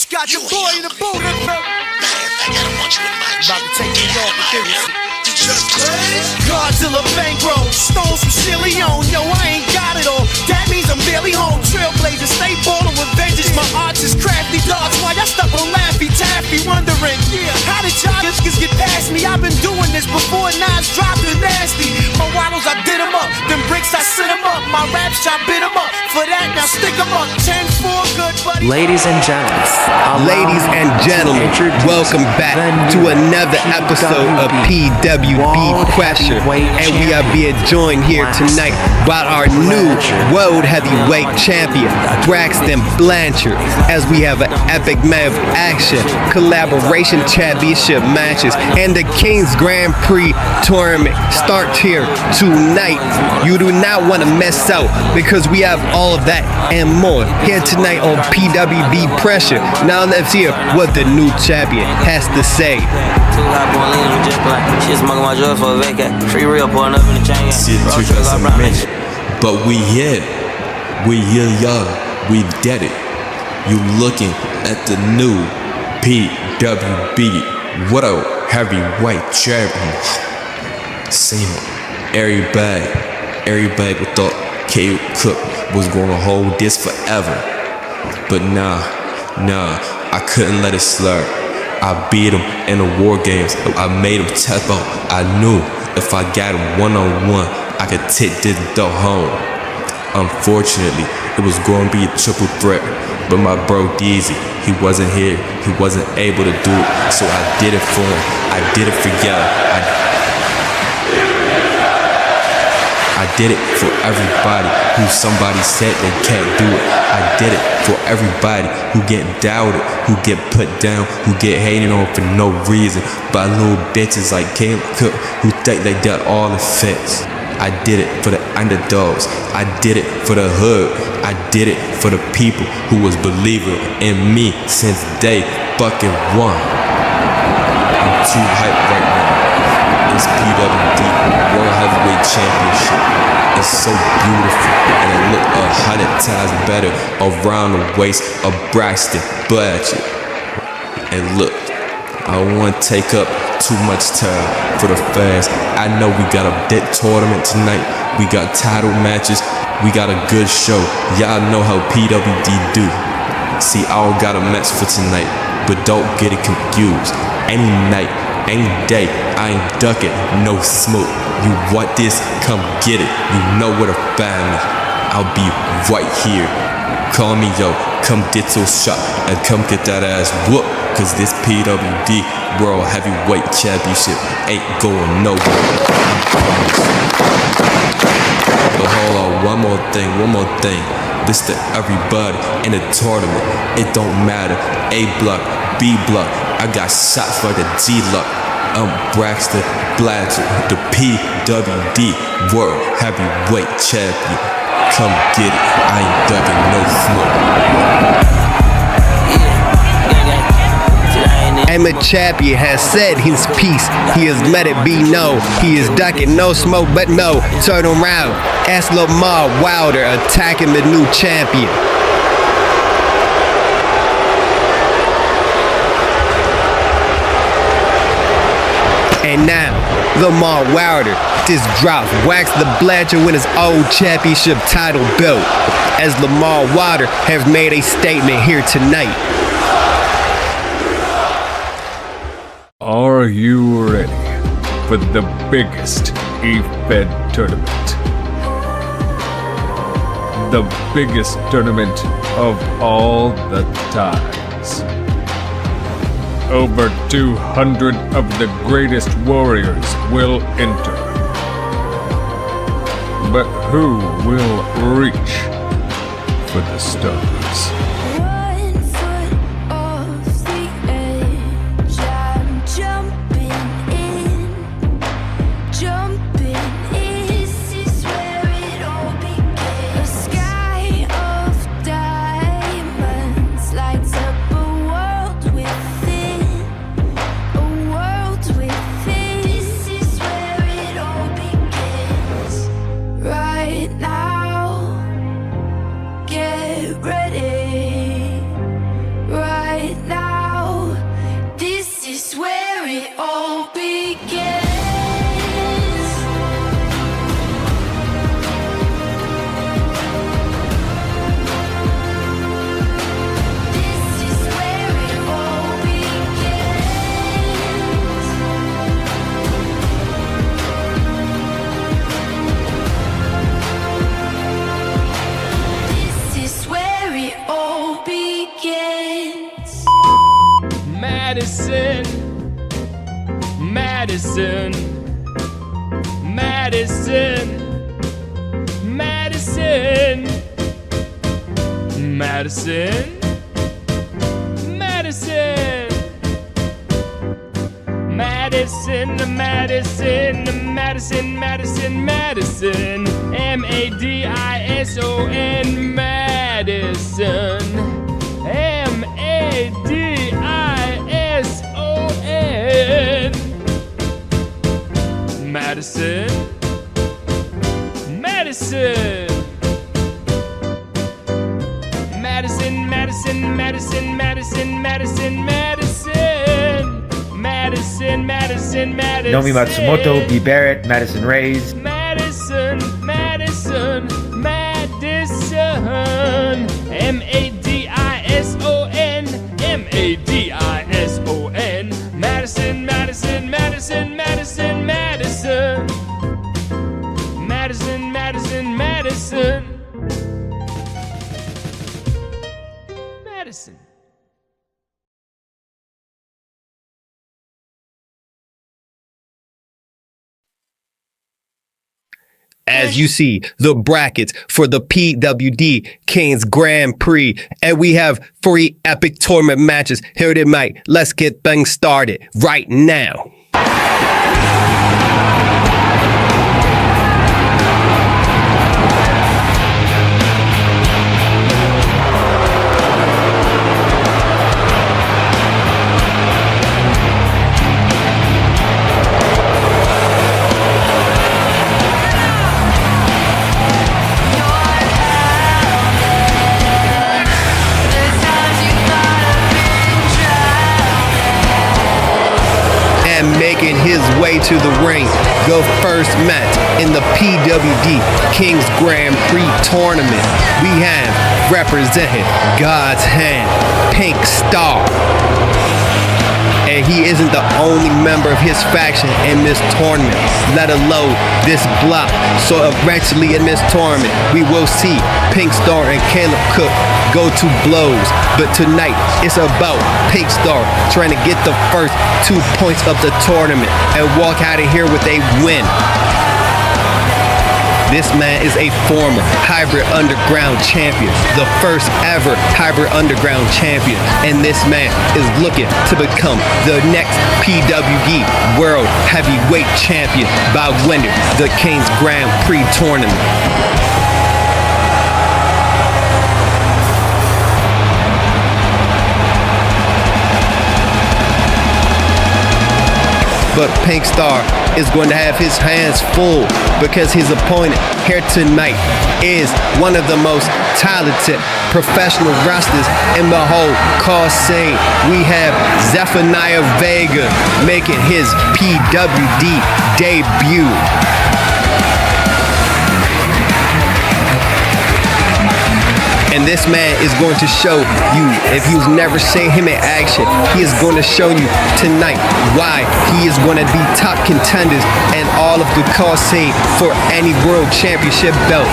Got your boy in the booth. Matter of fact, I don't want you in my About to take me off with this. Just crazy. Godzilla bankroll, stole some silly on. Yo, I ain't got it all. That means I'm barely home. Trailblazers, stay ballin' with vengeance. My arts is crafty dogs. Why y'all stuck on Laffy Taffy? Wondering, how did y'all just get past me? I've been doing this before Nas dropped the nasty. My waddles, I did them up. Them bricks, I sent them up. My raps, I bit them up. For that, now stick them up. 10-4, good buddy. Ladies and gentlemen, welcome back to another episode of PWB Pressure, and we are being joined here tonight by our new World Heavyweight Champion, Braxton Blanchard, as we have an epic man of action, collaboration championship matches, and the King's Grand Prix tournament starts here tonight. You do not want to miss out, because we have all of that and more here tonight on PWB Pressure. Now let's hear what the new champion has to say. But we here young, we dead it. You looking at the new PWB World Heavyweight Champion. Same everybody thought K Cook was gonna hold this forever, but nah, I couldn't let it slur. I beat him in the war games. I made him tap out. I knew if I got him one-on-one, I could take this dough home. Unfortunately, it was going to be a triple threat, but my bro Deezy, he wasn't here. He wasn't able to do it, so I did it for him. I did it for y'all. I did it for everybody who somebody said they can't do it. I did it for everybody who get doubted, who get put down, who get hated on for no reason by little bitches like Kim Cook who think they got all the facts. I did it for the underdogs. I did it for the hood. I did it for the people who was believing in me since day fucking one. I'm too hyped right now. It's PWD World Heavyweight Championship. It's so beautiful, and it looked 100 times better around the waist of Braxton Blanchard. And look, I don't want to take up too much time for the fans. I know we got a big tournament tonight. We got title matches. We got a good show. Y'all know how PWD do. See, I don't got a match for tonight, but don't get it confused. Any night, any day, I ain't ducking, no smoke. You want this? Come get it. You know where to find me. I'll be right here. Call me, yo. Come get your shot and come get that ass whoop. Cause this PWD World Heavyweight Championship ain't going nowhere. But hold on, one more thing. This to everybody in the tournament. It don't matter. A block, B block. I got shots for the G-Luck. I'm Braxton Blanchard, the PWD World Heavyweight Champion. Come get it. I ain't ducking no smoke. And the champion has said his piece. He has let it be known. He is ducking no smoke, but no. Turn around. That's Lamar Wilder attacking the new champion. And now, Lamar Wilder just drops Wax the Blanchard with his old championship title belt, as Lamar Wilder has made a statement here tonight. Are you ready for the biggest E-Fed tournament? The biggest tournament of all the times. Over 200 of the greatest warriors will enter. But who will reach for the stars? Right now, get ready. Madison, Madison, Madison, Madison, Madison, Madison, Madison, Madison, Madison, Madison, Madison, M-A-D-I-S-O-N, Madison, M-A-D-I-S-O-N, Madison, Madison, Madison, Madison, Madison, Madison, Madison, Madison, Madison, Madison, Madison, Nomi Matsumoto, B. Barrett, Madison Reyes, Madison, Madison, Madison, M-A-D-I-S-O-N, M-A-D-I-S-O-N, Madison, Madison, Madison, Madison, Madison, Madison, Madison, Madison, Madison. As you see, the brackets for the PWD Kings Grand Prix, and we have 3 epic tournament matches here tonight. Let's get things started right now. Making his way to the ring, the first match in the PWD Kings Grand Prix tournament. We have representing God's Hand, Pink Star. And he isn't the only member of his faction in this tournament, let alone this block. So eventually in this tournament, we will see Pink Star and Caleb Cook go to blows. But tonight, it's about Pink Star trying to get the first 2 points of the tournament and walk out of here with a win. This man is a former Hybrid Underground champion, the first ever Hybrid Underground champion, and this man is looking to become the next PWD World Heavyweight Champion by winning the Kings Grand Prix tournament. But Pink Star is going to have his hands full because his opponent here tonight is one of the most talented professional wrestlers in the whole call scene. We have Zephaniah Vega making his PWD debut. And this man is going to show you, if you've never seen him in action, he is going to show you tonight why he is going to be top contenders in all of the call scene for any world championship belt.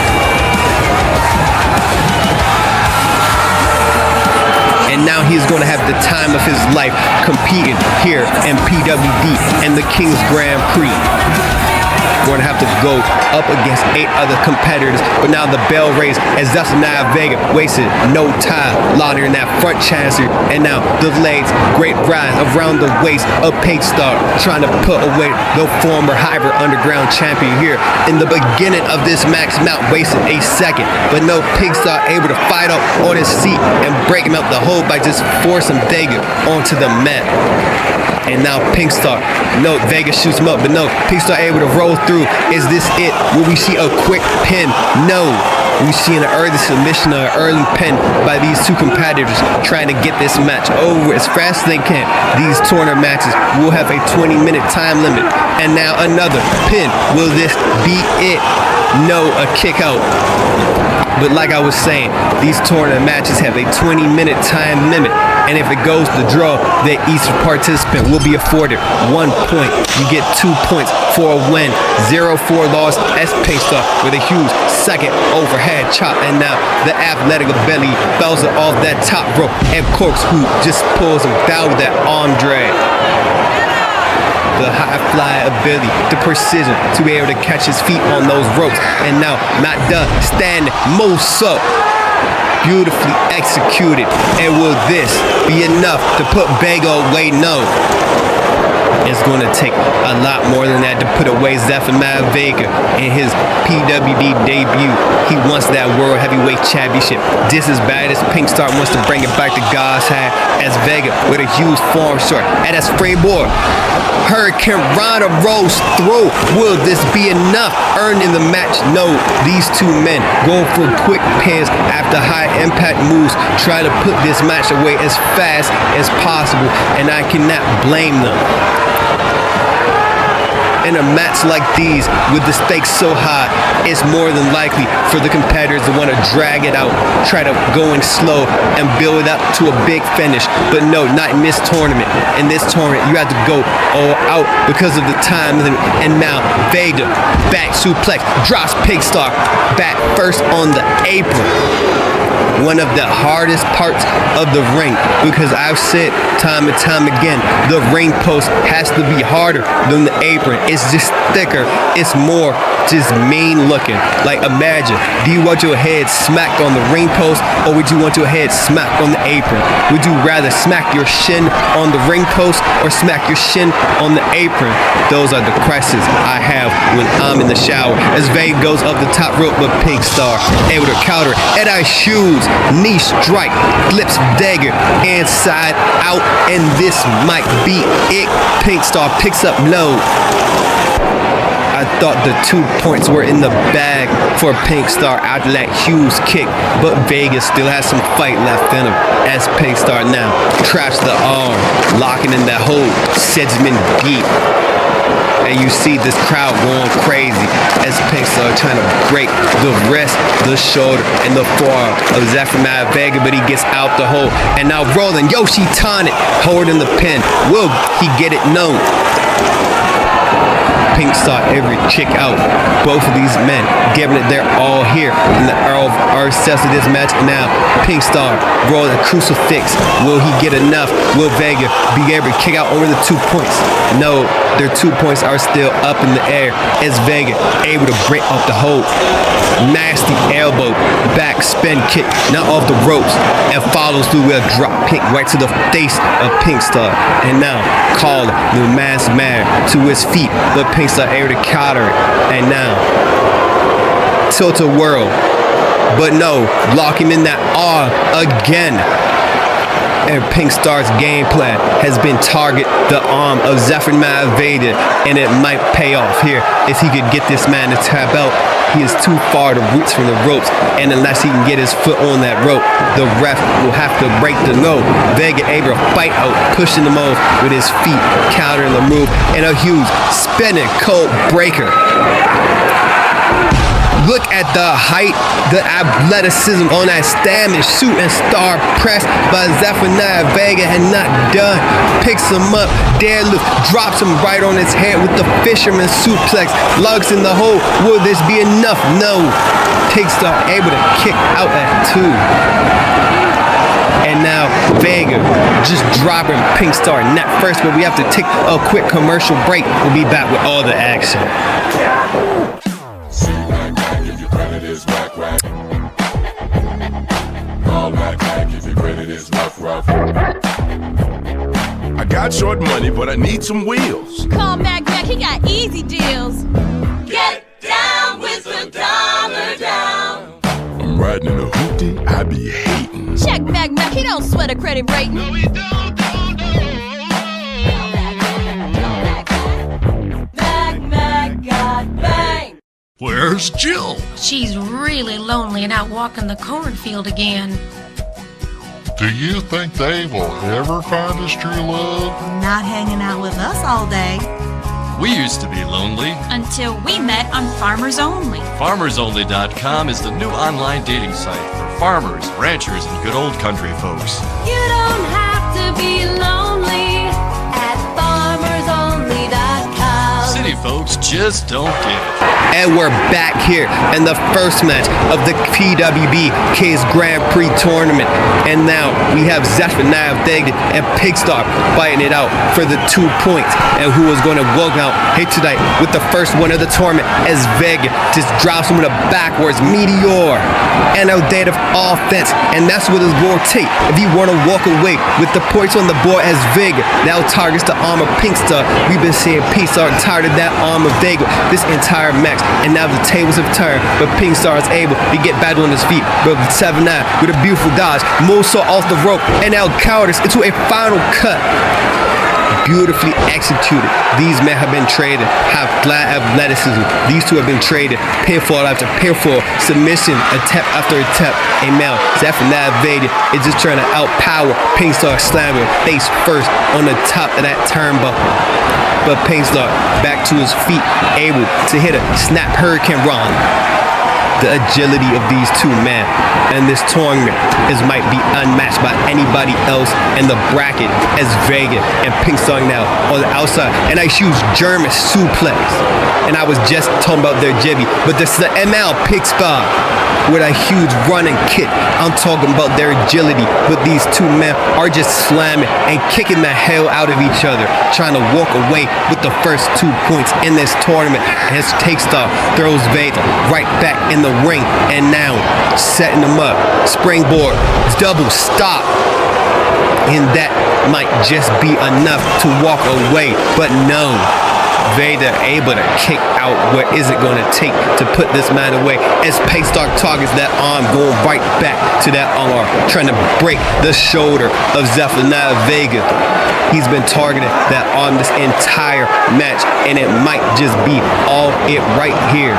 And now he's going to have the time of his life competing here in PWD and the Kings Grand Prix. Going to have to go up against 8 other competitors, but now the bell raised as Zephaniah Vega wasted no time laudering that front chancer, and now the legs, great rise around the waist of Pink Star, trying to put away the former Hybrid Underground champion here. In the beginning of this match, Mount wasted a second, but no, Pink Star able to fight up on his seat and break him out the hole by just forcing Vega onto the mat. And now Pink Star, no, Vega shoots him up, but no, Pink Star able to roll through. Is this it? Will we see a quick pin? No. We see an early submission or an early pin by these 2 competitors trying to get this match over as fast as they can. These tournament matches will have a 20-minute time limit. And now another pin. Will this be it? No, a kick out. But like I was saying, these tournament matches have a 20-minute time limit. And if it goes to draw, then each participant will be afforded 1 point. You get 2 points for a win. 0-4 loss as Pink Star with a huge second overhead chop. And now the athletic ability bounces it off that top rope. And Corks, who just pulls him down with that arm drag. The high fly ability, the precision to be able to catch his feet on those ropes. And now not done, standing, moves up. Beautifully executed. And will this be enough to put Vega away? No. It's going to take a lot more than that to put away Zephaniah Vega in his PWD debut. He wants that World Heavyweight Championship just as bad as Pink Star wants to bring it back to God's hand, as Vega with a huge form short. And as Springboard, Hurricane Rana rolls through. Will this be enough? Earned in the match? No. These two men going for quick pins after high impact moves, try to put this match away as fast as possible, and I cannot blame them. In a match like these, with the stakes so high, it's more than likely for the competitors to want to drag it out, try to go in slow and build it up to a big finish. But no, not in this tournament. In this tournament, you have to go all out because of the time limit. And now, Vega, back suplex, drops Pink Star back first on the apron. One of the hardest parts of the ring, because I've said time and time again, the ring post has to be harder than the apron. It's just thicker. It's more just mean looking. Like, imagine, do you want your head smacked on the ring post, or would you want your head smacked on the apron? Would you rather smack your shin on the ring post or smack your shin on the apron? Those are the questions I have when I'm in the shower. As Vega goes up the top rope, but Pink Star able to counter it. Ed-Eye shoes, knee strike, flips Vega inside out, and this might be it. Pink Star picks up low. I thought the 2 points were in the bag for Pink Star after that huge kick, but Vegas still has some fight left in him, as Pink Star now traps the arm, locking in that hold, sets him in deep. And you see this crowd going crazy as Pink Star trying to break the wrist, the shoulder, and the forearm of Zephaniah Vega, but he gets out the hole. And now rolling Yoshi Tonic, holding the pin. Will he get it? No. Pink Star every kick out. Both of these men giving it their all here in the ourselves of this match. Now Pink Star roll the crucifix. Will he get enough? Will Vega be able to kick out over the 2 points? No, their 2 points are still up in the air as Vega able to break up the hold. Nasty elbow, back spin kick, not off the ropes, and follows through with a drop kick right to the face of Pink Star. And now call the masked man to his feet, but Pink Star able to counter it. And now tilt-a-whirl, but no, lock him in that arm again. And Pink Star's game plan has been target the arm of Zephaniah Vega, and it might pay off here if he could get this man to tap out. He is too far to reach from the ropes, and unless he can get his foot on that rope, the ref will have to break the no. Vega able to fight out, pushing him off with his feet, countering the move, and a huge spinning cold breaker. Look at the height, the athleticism on that stamina shooting star press by Zephaniah Vega, and not done. Picks him up, deadlift, drops him right on his head with the fisherman suplex, lugs in the hole. Will this be enough? No. Pink Star able to kick out at 2. And now Vega just dropping Pink Star net first, but we have to take a quick commercial break. We'll be back with all the action. I got short money, but I need some wheels. Call BACKK, he got easy deals. Get down with the dollar down. I'm riding in a hoopty, I be hating. Check BACKK, he don't sweat a credit rating. No, he don't. BACKK got bang. Where's Jill? She's really lonely and out walking the cornfield again. Do you think they will ever find us true love? Not hanging out with us all day. We used to be lonely Until we met on Farmers Only. FarmersOnly.com is the new online dating site for farmers, ranchers, and good old country folks. You don't have just don't get it. And we're back here in the first match of the PWB K's Grand Prix tournament. And now we have Zephaniah Vega and Pigstar fighting it out for the 2 points. And who is going to walk out here tonight with the first one of the tournament as Vega just drops him with a backwards meteor and outdated offense. And that's what his will take if you want to walk away with the points on the board as Vega now targets the arm of Pigstar. We've been seeing Pigstar tired of that arm of Vega this entire match. And now the tables have turned, but Pigstar is able to get back on his feet. But 7-9 with a beautiful dodge, moonsault off the rope, and now counters into a final cut. Beautifully executed. These men have been traded, have flat athleticism. These two have been traded, pinfall after pinfall, submission, attempt after attempt. And now Zephaniah Vega is just trying to outpower Pigstar, slamming face first on the top of that turnbuckle. But Pigstar back to his feet, able to hit a snap hurricane run. The agility of these two men and this tournament might be unmatched by anybody else in the bracket as Vega and Pigstar now on the outside. And I use German suplex. And I was just talking about their jibby, but this is the ML Pigstar with a huge running kick. I'm talking about their agility, but these two men are just slamming and kicking the hell out of each other, trying to walk away with the first 2 points in this tournament. And his Pigstar throws Vega right back in the ring, and now setting him up. Springboard, double stop. And that might just be enough to walk away, but no. Vega able to kick out what is it going to take to put this man away as Pigstar targets that arm, going right back to that arm, trying to break the shoulder of Zephaniah Vega. He's been targeting that arm this entire match, and it might just be all it right here.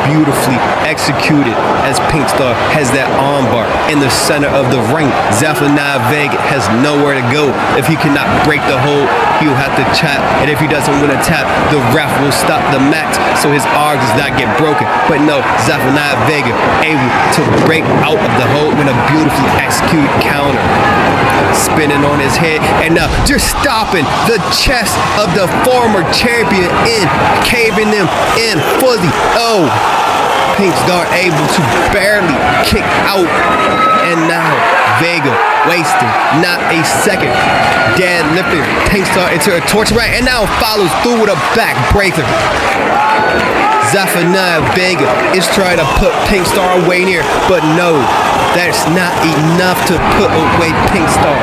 Beautifully executed as Pigstar has that armbar in the center of the ring. Zephaniah Vega has nowhere to go. If he cannot break the hold, he'll have to tap. And if he doesn't win a tap, the ref will stop the match so his arm does not get broken. But no, Zephaniah Vega able to break out of the hold with a beautifully executed counter. Spinning on his head and now just stopping the chest of the former champion in, caving them in fully. Oh, Pigstar able to barely kick out, and now Vega wasting not a second, deadlifting Pigstar into a torture rack, and now follows through with a backbreaker. Zephaniah Vega is trying to put Pigstar away near, but no, that's not enough to put away Pigstar.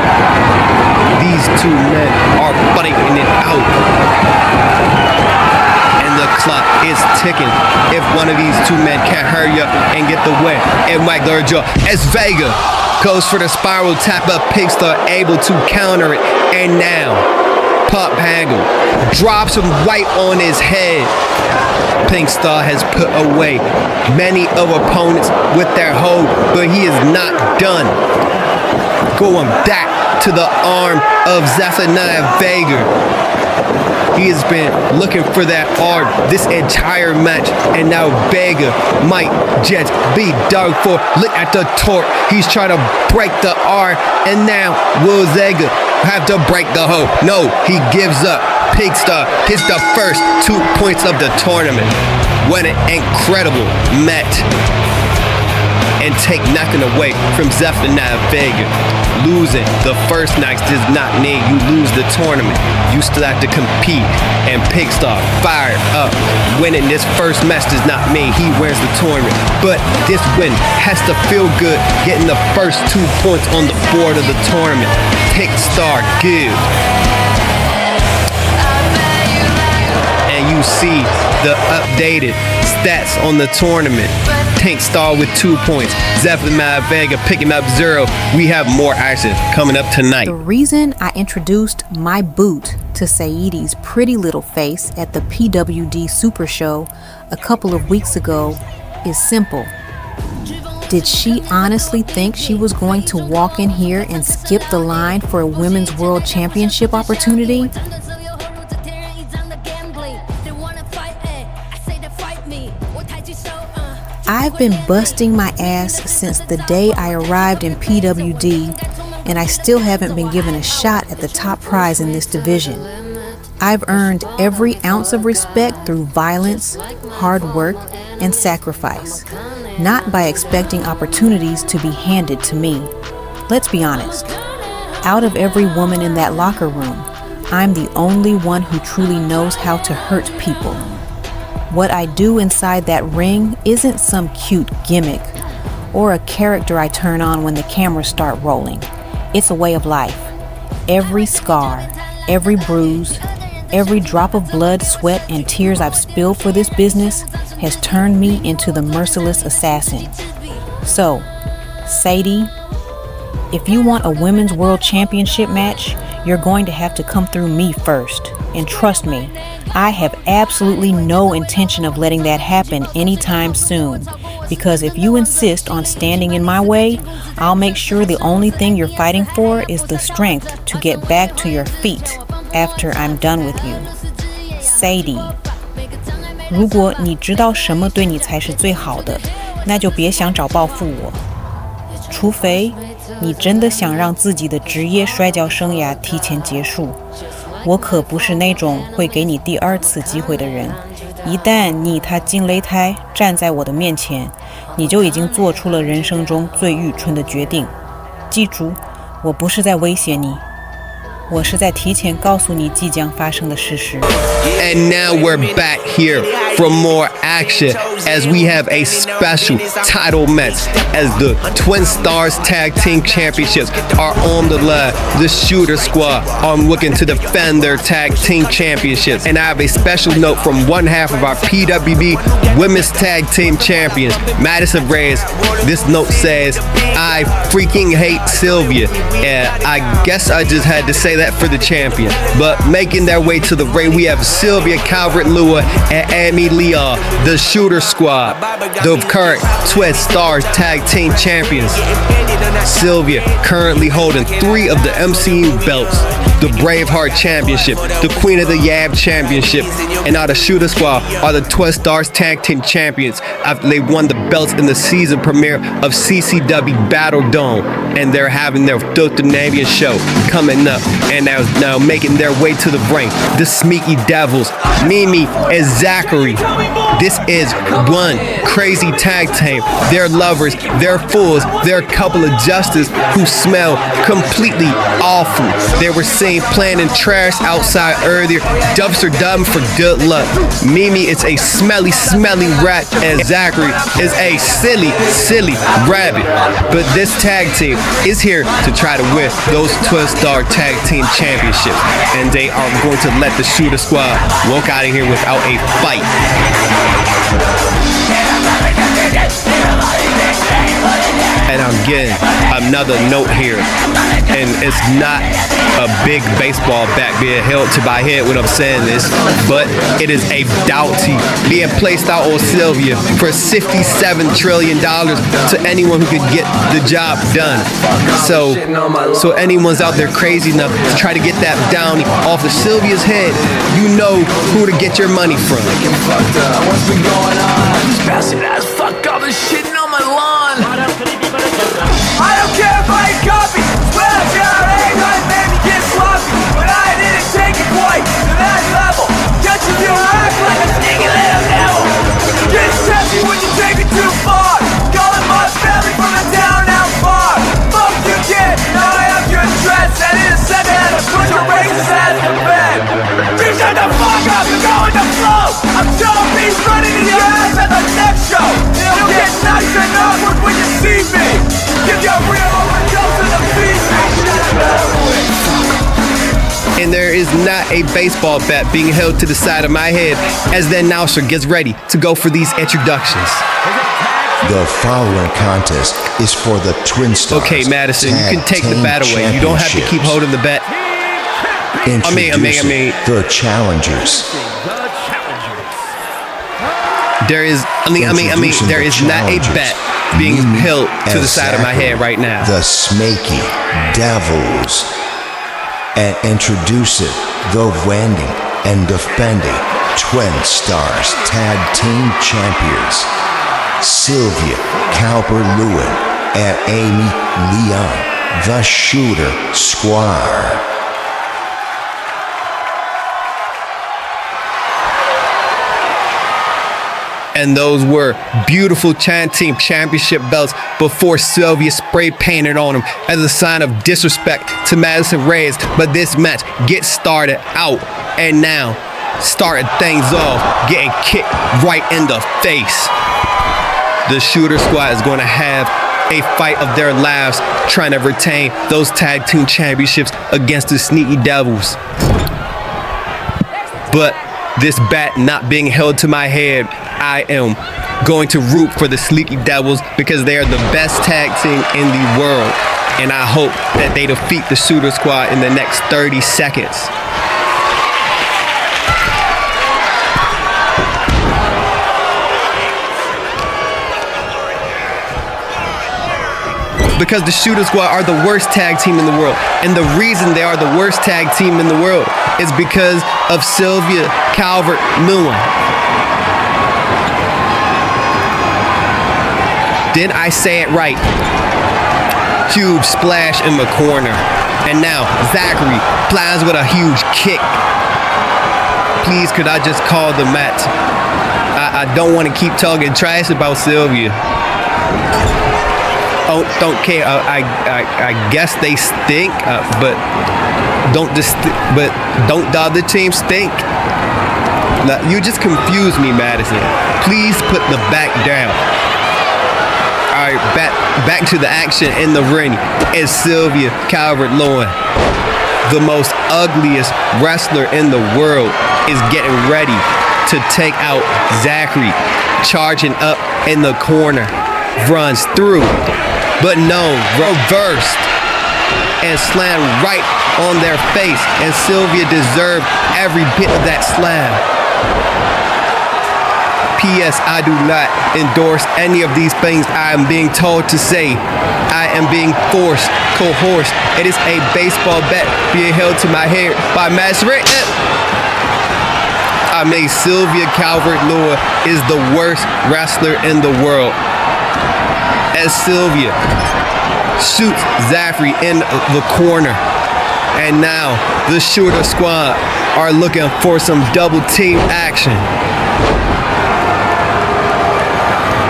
These two men are fighting it out. The clock is ticking. If one of these two men can't hurry up and get the win, it might go draw as Vega goes for the spiral tap, but Pigstar able to counter it, and now Pop Hagel drops him right on his head. Pigstar has put away many of opponents with their hold, but he is not done. Going back to the arm of Zephaniah Vega. He has been looking for that arm this entire match, and now Vega might just be done for. Look at the torque. He's trying to break the arm, and now will Vega have to break the hold? No, he gives up. Pigstar hits the first 2 points of the tournament. What an incredible match. And take nothing away from Zephaniah Vega. Losing the first night does not mean you lose the tournament. You still have to compete, and Pigstar fired up. Winning this first match does not mean he wins the tournament, but this win has to feel good, getting the first 2 points on the board of the tournament. Pigstar good. And you see the updated stats on the tournament. Pigstar with 2 points. Zephaniah Vega picking up 0. We have more action coming up tonight. The reason I introduced my boot to Saeedi's pretty little face at the PWD Super Show a couple of weeks ago is simple. Did she honestly think she was going to walk in here and skip the line for a Women's World Championship opportunity? I've been busting my ass since the day I arrived in PWD, and I still haven't been given a shot at the top prize in this division. I've earned every ounce of respect through violence, hard work, and sacrifice, not by expecting opportunities to be handed to me. Let's be honest. Out of every woman in that locker room, I'm the only one who truly knows how to hurt people. What I do inside that ring isn't some cute gimmick or a character I turn on when the cameras start rolling. It's a way of life. Every scar, every bruise, every drop of blood, sweat, and tears I've spilled for this business has turned me into the merciless assassin. So, Sadie, if you want a women's world championship match, you're going to have to come through me first. And trust me, I have absolutely no intention of letting that happen anytime soon. Because if you insist on standing in my way, I'll make sure the only thing you're fighting for is the strength to get back to your feet after I'm done with you. Sadie. 如果你知道什么对你才是最好的，那就别想找报复我。除非你真的想让自己的职业摔跤生涯提前结束，我可不是那种会给你第二次机会的人。一旦你踏进擂台，站在我的面前，你就已经做出了人生中最愚蠢的决定。记住，我不是在威胁你，我是在提前告诉你即将发生的事实。 And now we're back here for more action as we have a special title match as the Twin Stars Tag Team Championships are on the line. The Shooter Squad are looking to defend their Tag Team Championships. And I have a special note from one half of our PWB Women's Tag Team Champions, Madison Reyes. This note says, I freaking hate Sylvia. And I guess I just had to say that for the champion. But making their way to the ring, we have Sylvia Calvert-Lewin and Amy Leon, the Shooter Squad, the current Twin Stars Tag Team Champions. Sylvia currently holding 3 of the MCU belts, the Braveheart Championship, the Queen of the Yab Championship, and now the Shooter Squad are the Twin Stars Tag Team Champions after they won the belts in the season premiere of CCW Battle Dome. And they're having their Filthinarian show coming up, and now making their way to the ring, the Sneaky Devils, Mimi and Zachary. This is one crazy tag team. They're lovers, they're fools, they're a couple of justice who smell completely awful. They were seen planning trash outside earlier, dumpster dumb for good luck. Mimi is a smelly rat, and Zachary is a silly rabbit. But this tag team is here to try to win those Twin Star Tag Team Championships, and they are going to let the Shooter Squad walk out of here without a fight. And I'm getting another note here, and it's not a big baseball bat being held to my head when I'm saying this, but it is a bounty being placed out on Sylvia for $67 trillion to anyone who could get the job done. So anyone's out there crazy enough to try to get that bounty off of Sylvia's head, you know who to get your money from. Fuck all this shitting on my lawn. I don't care if I ain't copy. Well, egg, I made me get sloppy, but I didn't take it quite to that level. Just as you act like a sneaky little devil. Get testy when you take it too far. Calling my family from the town out far. Fuck you, kid. Now I have your address. That is said that I put your racist ass to bed. You shut the fuck up and go with the flow. I'm Joe B's running in your ass at the next show. It'll get nice and awkward when you see me. Give your real overdose of the beast. And there is not a baseball bat being held to the side of my head as the announcer gets ready to go for these introductions. The following contest is for the Twin Stars. Okay, Madison, you can take the bat away. You don't have to keep holding the bat. Introducing the challengers. There is not a bat being held to the side of my head right now. The Sneaky Devils. And introducing the reigning and defending Twin Stars Tag Team Champions, Sylvia Calvert-Lewin and Amy Leon, the Shooter Squad. And those were beautiful tag team championship belts before Sylvia spray painted on them as a sign of disrespect to Madison Reyes. But this match gets started out, and now starting things off, getting kicked right in the face. The Shooter Squad is going to have a fight of their lives trying to retain those tag team championships against the Sneaky Devils. But this bat not being held to my head, I am going to root for the Sneaky Devils because they are the best tag team in the world. And I hope that they defeat the Shooter Squad in the next 30 seconds. Because the Shooter Squad are the worst tag team in the world. And the reason they are the worst tag team in the world is because of Sylvia Calvert-Lewin. Did I say it right? Huge splash in the corner. And now Zachary flies with a huge kick. Please, could I just call the match? I don't want to keep talking trash about Sylvia. Oh, don't care. I guess they stink, but don't the other team stink? Now, you just confused me, Madison. Please put the back down. All right, back to the action in the ring. Is Sylvia Calvert-Lewin, the most ugliest wrestler in the world, is getting ready to take out Zachary, charging up in the corner, runs through. But no, reversed and slammed right on their face. And Sylvia deserved every bit of that slam. P.S. I do not endorse any of these things I am being told to say. I am being coerced. It is a baseball bat being held to my head by Madison Reyes. I mean, Sylvia Calvert-Lewin is the worst wrestler in the world. As Sylvia shoots Zachary in the corner. And now the Shooter Squad are looking for some double team action.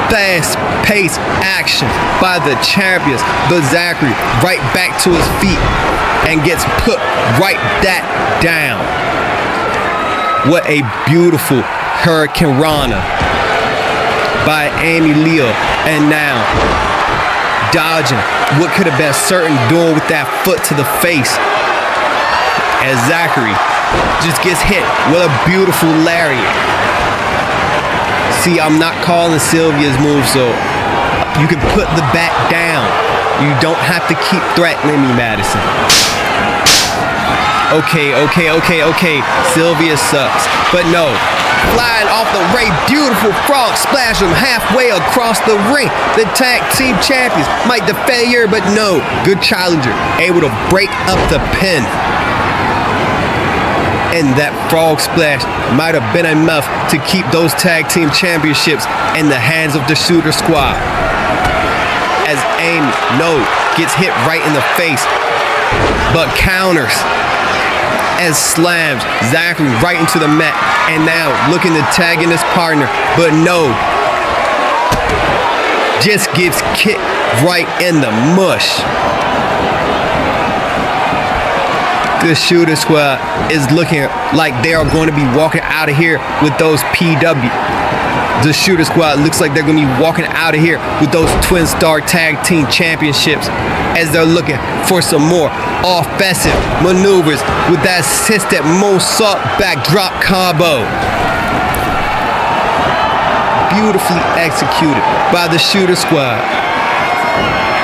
Fast-paced action by the champions, but Zachary right back to his feet and gets put right that down. What a beautiful Hurricane Rana by Amy Leo. And now dodging what could have been certain duel with that foot to the face as Zachary just gets hit with a beautiful lariat. See, I'm not calling Sylvia's move, so you can put the bat down. You don't have to keep threatening me, Madison. Okay. Sylvia sucks. But no. Flying off the ray, beautiful frog splash from halfway across the ring. The tag team champions might defend here, but no. Good challenger, able to break up the pin. And that frog splash might have been enough to keep those tag team championships in the hands of the Shooter Squad. As Amy gets hit right in the face, but counters. And slams Zachary right into the mat. And now looking to tag in his partner, but no. Just gets kicked right in the mush. The Shooter Squad is looking like they are going to be walking out of here with those PW. The Shooter Squad looks like they're going to be walking out of here with those Twin Star Tag Team Championships as they're looking for some more offensive maneuvers with that assisted moonsault backdrop combo. Beautifully executed by the Shooter Squad.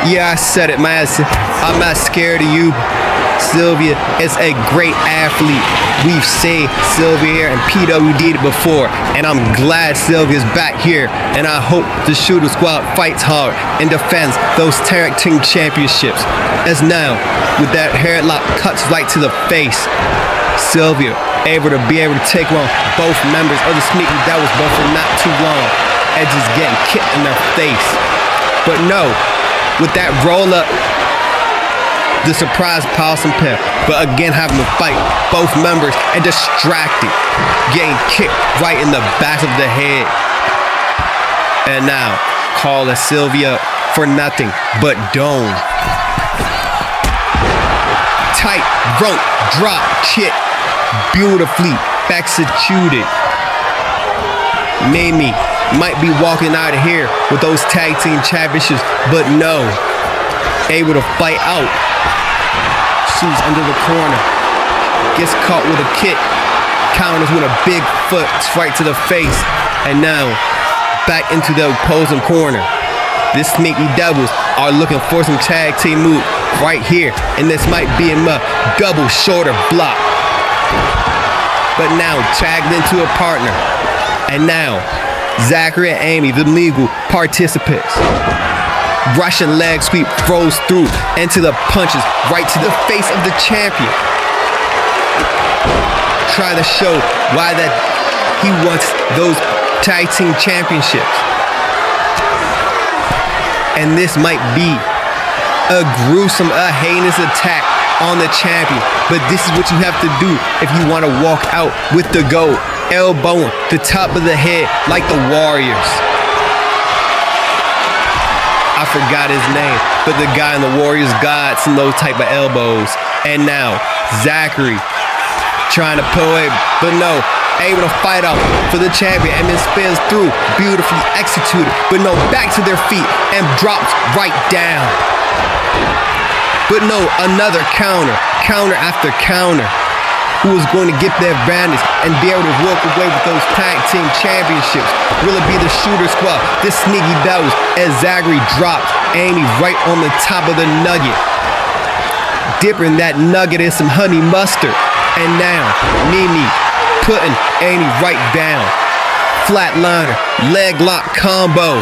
Yeah, I said it, Madison. I'm not scared of you. Sylvia is a great athlete. We've seen Sylvia here in PWD before, and I'm glad Sylvia's back here. And I hope the Shooter Squad fights hard and defends those tag team championships. As now, with that headlock cuts right to the face, Sylvia able to take on both members of the Sneaky Devils, but for not too long, and just getting kicked in their face. But no, with that roll up, the surprise possum pin, but again having to fight both members and distracted, getting kicked right in the back of the head. And now, call a Sylvia for nothing but dome. Tight rope drop kick, beautifully executed. Mimi might be walking out of here with those tag team championships, but no, able to fight out. Sue's under the corner, gets caught with a kick, counters with a big foot right to the face, and now back into the opposing corner. This Sneaky Devils are looking for some tag team move right here, and this might be a double shoulder block. But now tagged into a partner, and now Zachary and Amy, the legal participants. Russian leg sweep throws through into the punches right to the face of the champion. Try to show why that he wants those tag team championships. And this might be a gruesome, heinous attack on the champion. But this is what you have to do if you want to walk out with the gold. Elbowing the top of the head like the Warriors. I forgot his name, but the guy in the Warriors got some those type of elbows. And now Zachary trying to pull it, but no, able to fight out for the champion, and then spins through, beautifully executed, but no, back to their feet and drops right down. But no, another counter after counter. Who is going to get the advantage and be able to walk away with those tag team championships? Will it be the Shooter Squad, this Sneaky Devils, as Zachary drops Amy right on the top of the nugget, dipping that nugget in some honey mustard. And now Mimi putting Amy right down. Flatliner, leg lock combo.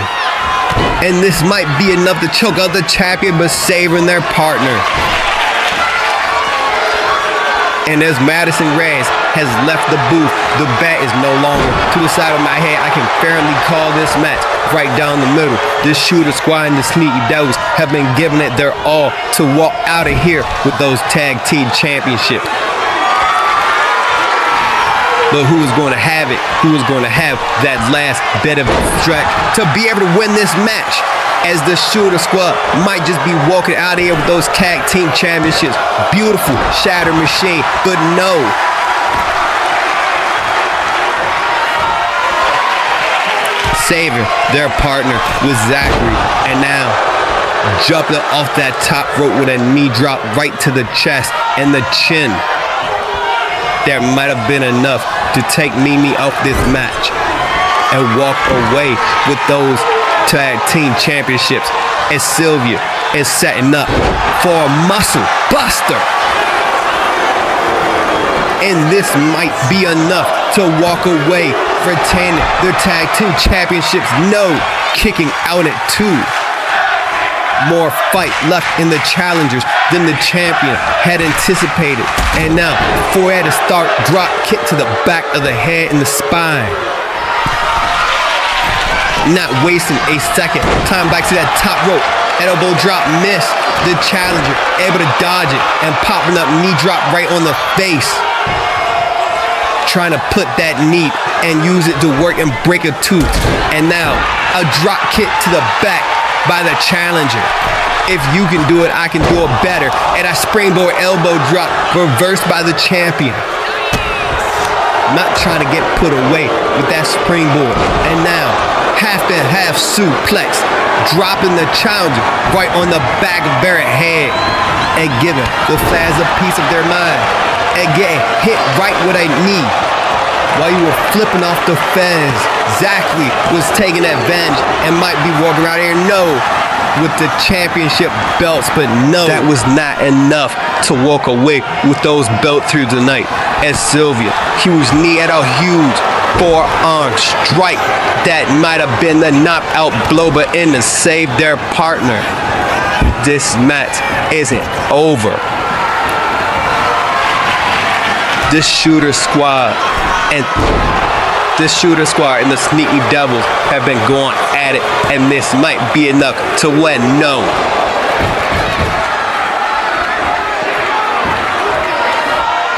And this might be enough to choke out the champion, but saving their partner. And as Madison Reyes has left the booth, the bat is no longer to the side of my head. I can fairly call this match right down the middle. This Shooter Squad and the Sneaky Devils have been giving it their all to walk out of here with those tag team championships. But who is going to have it? Who is going to have that last bit of stretch to be able to win this match? As the Shooter Squad might just be walking out of here with those tag team championships. Beautiful shatter machine, but no. Saving their partner with Zachary, and now jumping off that top rope with a knee drop right to the chest and the chin. That might have been enough to take Mimi off this match and walk away with those tag team championships, as Sylvia is setting up for a muscle buster. And this might be enough to walk away retaining their tag team championships. No, kicking out at 2. More fight left in the challengers than the champion had anticipated. And now, forehead to start, drop kick to the back of the head and the spine. Not wasting a second. Time back to that top rope. Elbow drop, miss. The challenger able to dodge it and popping up knee drop right on the face. Trying to put that knee and use it to work and break a tooth. And now a drop kick to the back by the challenger. If you can do it, I can do it better. And a springboard elbow drop reversed by the champion. Not trying to get put away with that springboard. And now half and half suplex, dropping the challenger right on the back of Barrett's head and giving the fans a piece of their mind and getting hit right with a knee while you were flipping off the fans. Zachary was taking advantage and might be walking around here, no, with the championship belts, but no, that was not enough to walk away with those belts through the night. As Sylvia, huge knee at a huge forearm strike that might have been the knockout blow, but in to save their partner. This match isn't over. This Shooter Squad and the Sneaky Devils have been going at it, and this might be enough to win. No.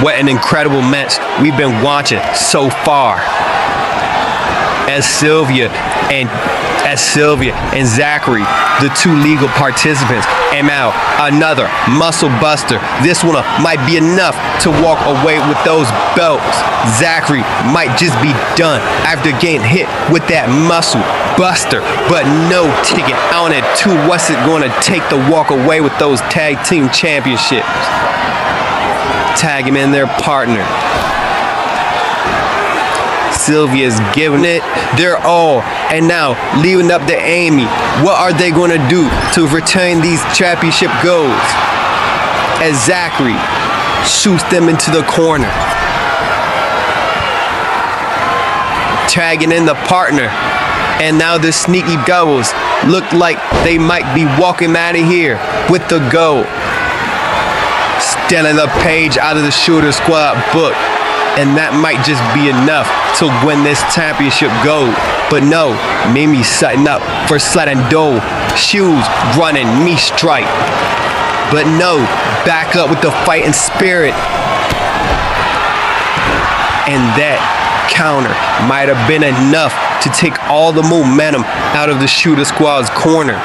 What an incredible match we've been watching so far. As Sylvia and as Sylvia and Zachary, the two legal participants, and now another muscle buster. This one might be enough to walk away with those belts. Zachary might just be done after getting hit with that muscle buster, but no ticket on it too. What's it going to take to walk away with those tag team championships? Tag him in their partner. Sylvia's giving it their all, and now leaving up to Amy. What are they going to do to retain these championship golds? As Zachary shoots them into the corner, tagging in the partner, and now the sneaky devils look like they might be walking out of here with the gold. Stealing a page out of the Shooter Squad book, and that might just be enough to win this championship gold. But no, Mimi's setting up for sliding dough. Shoes running knee strike. But no, back up with the fighting spirit. And that counter might have been enough to take all the momentum out of the Shooter Squad's corner.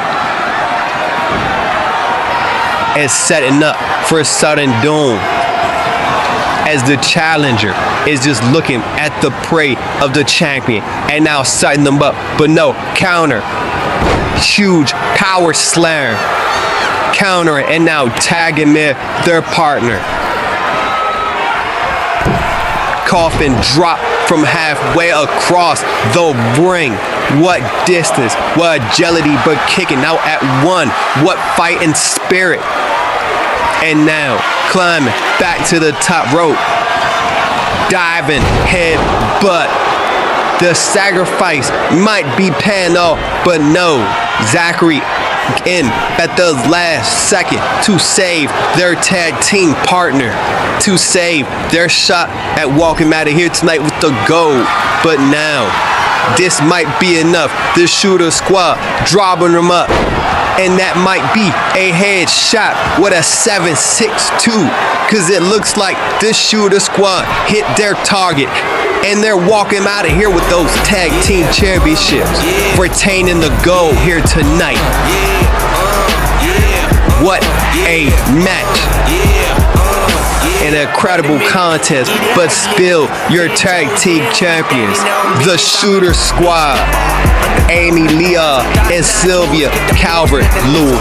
And setting up for a sudden doom, as the challenger is just looking at the prey of the champion and now setting them up. But no, counter, huge power slam, counter, and now tagging their partner. Coffin drop from halfway across the ring. What distance, what agility, but kicking out at one. What fighting spirit. And now climbing back to the top rope. Diving head butt. The sacrifice might be paying off, but no. Zachary in at the last second to save their tag team partner, to save their shot at walking out of here tonight with the gold. But now, this might be enough. The Shooter Squad dropping them up. And that might be a headshot with a 7-6-2. Because it looks like this Shooter Squad hit their target. And they're walking out of here with those tag team championships. Retaining the gold here tonight. What a match. An incredible contest. But still, your tag team champions, the Shooter Squad. Amy Leah and Sylvia Calvert-Lewin.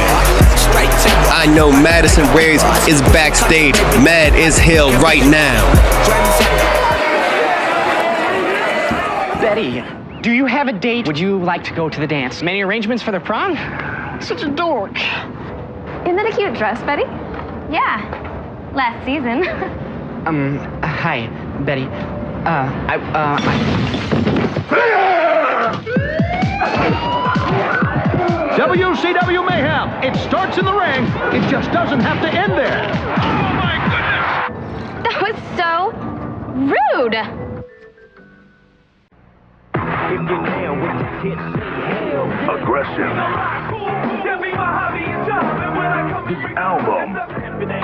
I know Madison Reyes is backstage, mad as hell right now. Betty, do you have a date? Would you like to go to the dance? Many arrangements for the prom? Such a dork. Isn't that a cute dress, Betty? Yeah, last season. Hi, Betty. WCW Mayhem. It starts in the ring. It just doesn't have to end there. Oh my goodness. That was so rude. Aggression. The album,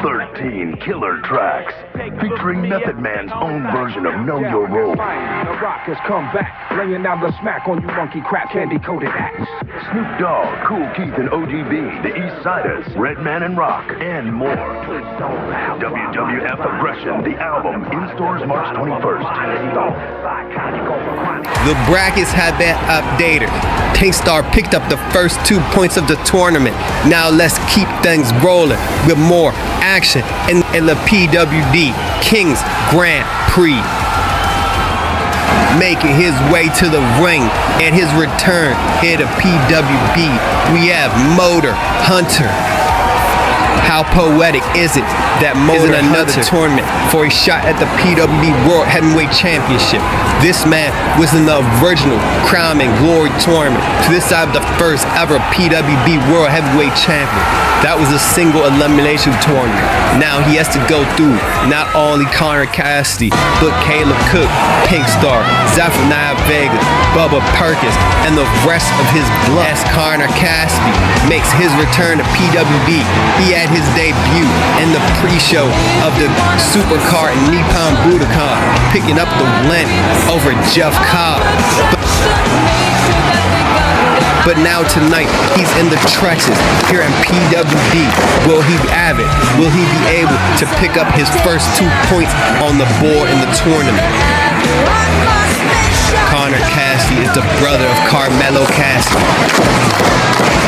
13 killer tracks, featuring Method Man's own version of Know Your Role. The Rock has come back, laying down the smack on you monkey crap candy-coated acts. Snoop Dogg, Cool Keith and ODB, The East Siders, Redman and Rock, and more. WWF Aggression, the album, in stores March 21st. The brackets have been updated. Tankstar picked up the first 2 points of the tournament. Now let's keep things rolling with more action in the PWD Kings Grand Prix. Making his way to the ring and his return here to PWB, we have Motor Hunter. How poetic is it that Motor is in another tournament for a shot at the PWD World Heavyweight Championship? This man was in the original Crown and Glory tournament. So this is the first ever PWB World Heavyweight Champion. That was a single elimination tournament. Now he has to go through not only Connor Cassidy, but Caleb Cook, Pink Star, Zephaniah Vega, Bubba Perkins, and the rest of his blood. As Connor Cassidy makes his return to PWB, he had his debut in the pre-show of the Supercard and Nippon Budokan, picking up the win over Jeff Cobb. But now tonight, he's in the trenches here in PWD. Will he have it? Will he be able to pick up his first 2 points on the board in the tournament? Connor Cassidy is the brother of Carmelo Cassidy.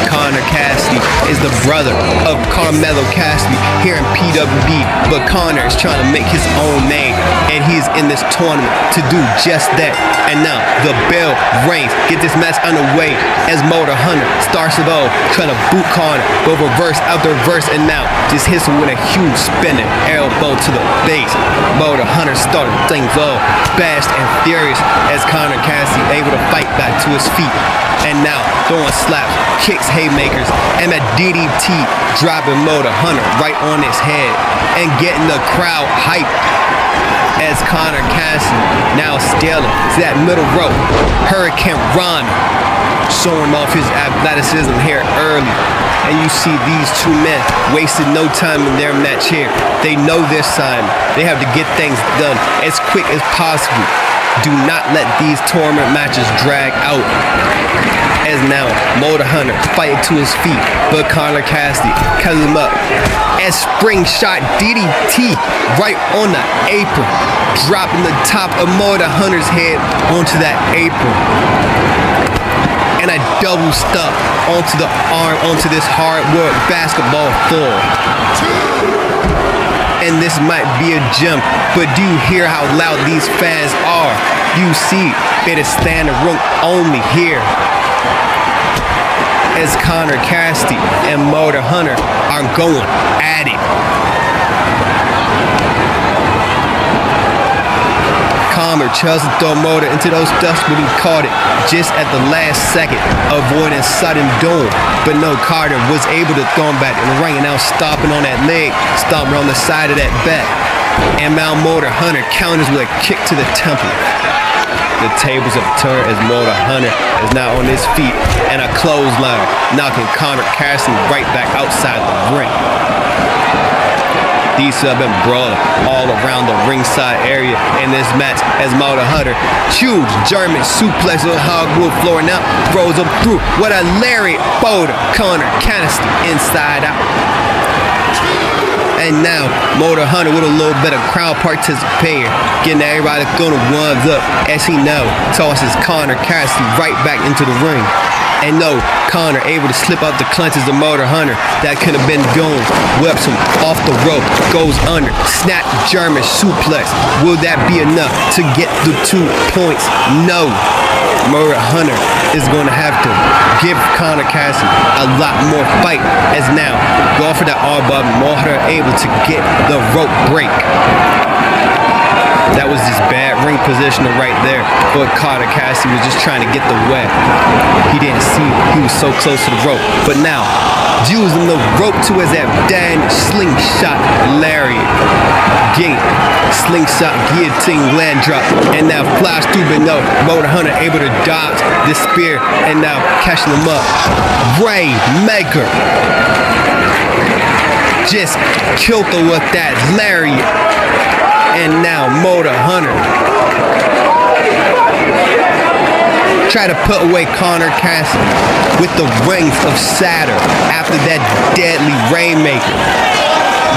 Connor Cassidy is the brother of Carmelo Cassidy here in PWD, but Connor is trying to make his own name, and he's in this tournament to do just that. And now the bell rings. Get this match underway as Motor Hunter starts it off, trying to boot Connor, but reverse after reverse, and now just hits him with a huge spinning elbow to the base. Motor Hunter started things off fast and furious as Connor Cassidy able to fight back to his feet. And now throwing slaps, kicks, haymakers, and a DDT dropping Motor Hunter right on his head and getting the crowd hyped as Connor Cassidy now stealing to that middle rope. Hurricane Run showing off his athleticism here early. And you see these two men wasted no time in their match here. They know their assignment. They have to get things done as quick as possible. Do not let these tournament matches drag out. As now, Motor Hunter fighting to his feet, but Connor Cassidy cuts him up. As spring shot DDT right on the apron, dropping the top of Motor Hunter's head onto that apron. And a double stop onto the arm, onto this hardwood basketball floor. And this might be a gem, but do you hear how loud these fans are? You see, it is standing room only here. As Connor Cassidy and Motor Hunter are going at it. Connor tries to throw Motor into those ducks, but he caught it just at the last second, avoiding sudden doom. But no, Carter was able to throw him back in the ring, and now stomping on that leg, stomping on the side of that back. And now Motor Hunter counters with a kick to the temple. The tables have turned as Motor Hunter is now on his feet, and a clothesline knocking Connor Cassidy right back outside the ring. These have been brawling all around the ringside area in this match as Motor Hunter huge German suplex on the hardwood floor, now throws him through. What a lariat boulder, Connor Cassidy inside out. And now Motor Hunter with a little bit of crowd participation, getting everybody gonna ones up as he now tosses Connor Cassidy right back into the ring. And no, Connor able to slip out the clutches of Motor Hunter. That could have been doomed. Whips him off the rope, goes under, snap German suplex. Will that be enough to get the 2 points? No. Motor Hunter is going to have to give Connor Cassidy a lot more fight, as now going for that arm bar. Motor able to get the rope break. That was just bad ring positioning right there, but Connor Cassidy was just trying to get the web. He didn't see he was so close to the rope, but now using the rope to his abdan slingshot lariat. Slingshot guillotine land drop, and now flies through, but no, Motor Hunter able to dodge the spear, and now catching him up. Rainmaker just killed him with that lariat. And now Motor Hunter try to put away Connor Cassidy with the rings of Saturn after that deadly Rainmaker.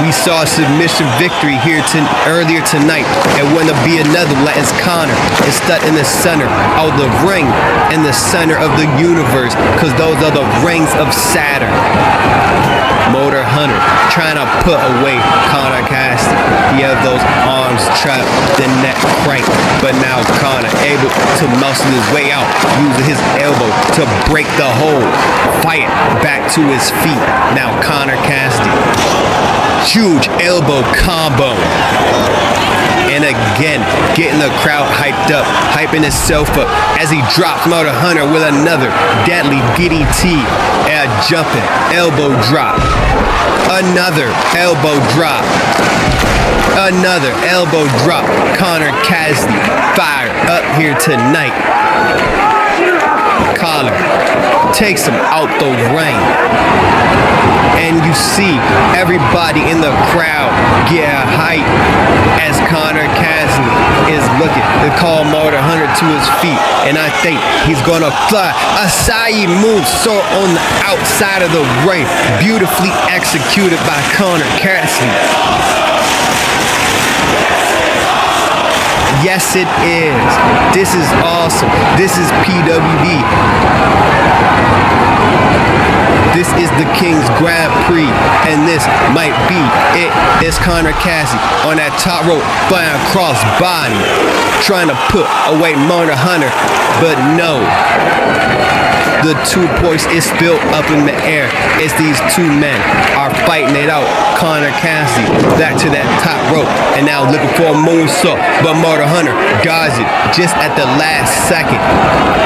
We saw a submission victory here earlier tonight, and when to be another one as Connor is stuck in the center of the ring, in the center of the universe, because those are the rings of Saturn. Motor Hunter trying to put away Connor Cassidy. He has those arms trapped, the neck cranked, but now Connor able to muscle his way out, using his elbow to break the hold, fight back to his feet. Now Connor Cassidy, huge elbow combo. And again, getting the crowd hyped up, hyping himself up as he drops Motor Hunter with another deadly DDT and a jumping elbow drop. Another elbow drop. Another elbow drop. Connor Cassidy fired up here tonight. Collar takes him out the ring. And you see everybody in the crowd get hype as Connor Cassidy is looking to call Motor Hunter to his feet, and I think he's gonna fly. Asai moves so on the outside of the ring, beautifully executed by Connor Cassidy. Yes, it is. This is awesome. This is PWD. This is the King's Grand Prix, and this might be it. It's Connor Cassidy on that top rope, flying across body, trying to put away Motor Hunter, but no. The 2 points is still up in the air. It's these two men are fighting it out. Connor Cassidy back to that top rope, and now looking for a moonsault, but Motor Hunter dodged it just at the last second.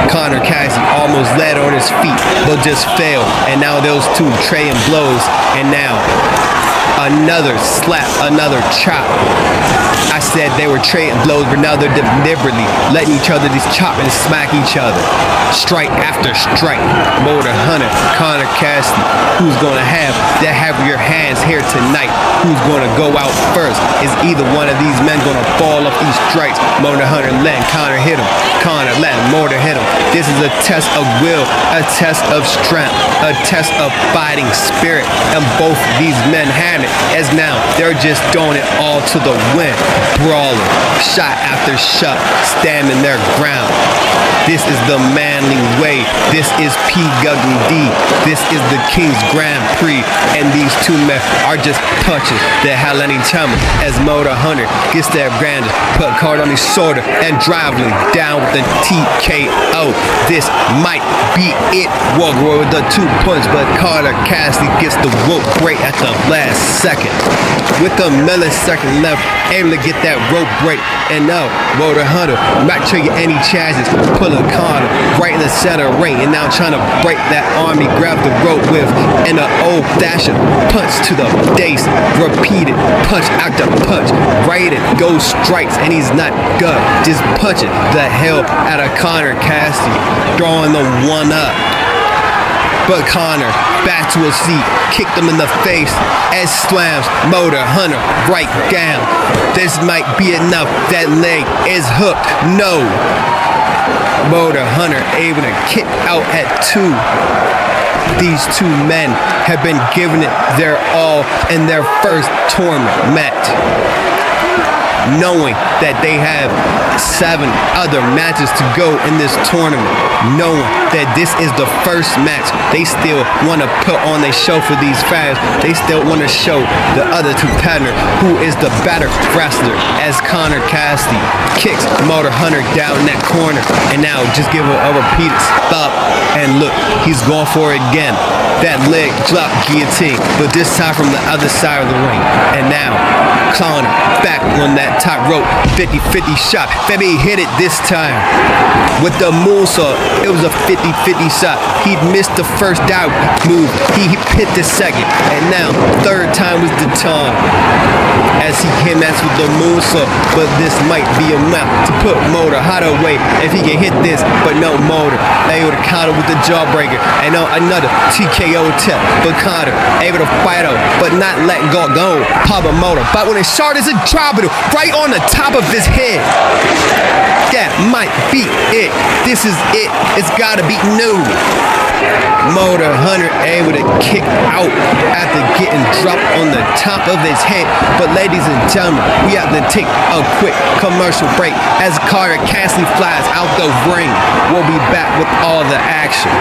Connor Cassidy almost led on his feet, but just failed, and now those two trading blows, and now another slap, another chop. I said they were trading blows, but now they're deliberately letting each other just chop and smack each other. Strike after strike. Motor Hunter, Connor Cassidy. Who's going to have your hands here tonight? Who's going to go out first? Is either one of these men going to fall off these strikes? Motor Hunter letting Connor hit him. Connor letting Motor hit him. This is a test of will, a test of strength, a test of fighting spirit. And both of these men have it, as now they're just throwing it all to the wind. Brawling, shot after shot, standing their ground. This is the manly way. This is PWD. This is the King's Grand Prix. And these two men are just punching the hell out of each other as Motor Hunter gets that brand, put a card on his shoulder, and driving down with the TKO. This might be it. Walk with the 2 points, but Connor Cassidy gets the rope break at the last second. With a millisecond left, able to get that rope break, and now Motor Hunter not taking any chances, pulling Connor right in the center ring, and now trying to break that arm he grabbed the rope with, and an old-fashioned punch to the face, repeated punch after punch, right in, goes strikes, and he's not good, just punching the hell out of Connor Cassidy, throwing the one up. But Connor back to his seat, kicked him in the face, and slams Motor Hunter right down. This might be enough. That leg is hooked. No. Motor Hunter able to kick out at 2. These two men have been giving it their all in their first tournament match, knowing that they have 7 other matches to go in this tournament, knowing that this is the first match. They still want to put on a show for these fans. They still want to show the other two partners who is the better wrestler, as Connor Cassidy kicks Motor Hunter down that corner, and now just give a repeated stop, and look, he's going for it again. That leg drop guillotine, but this time from the other side of the ring, and now Connor back on that top rope, 50-50 shot. Baby hit it this time with the moonsault. It was a 50-50 shot. He missed the first dive move. He hit the second, and now third time was the time as he came at with the moonsault. But this might be enough to put Motor Hunter away if he can hit this. But no, Motor able to counter with the jawbreaker, and now another TKO attempt. But Connor able to fight out, but not letting go. Papa Motor, but when it shot is a drop it right on the top of his head. That might be it. This is it. It's gotta be new. Motor Hunter able to kick out after getting dropped on the top of his head. But ladies and gentlemen, we have to take a quick commercial break as Connor Cassidy flies out the ring. We'll be back with all the action.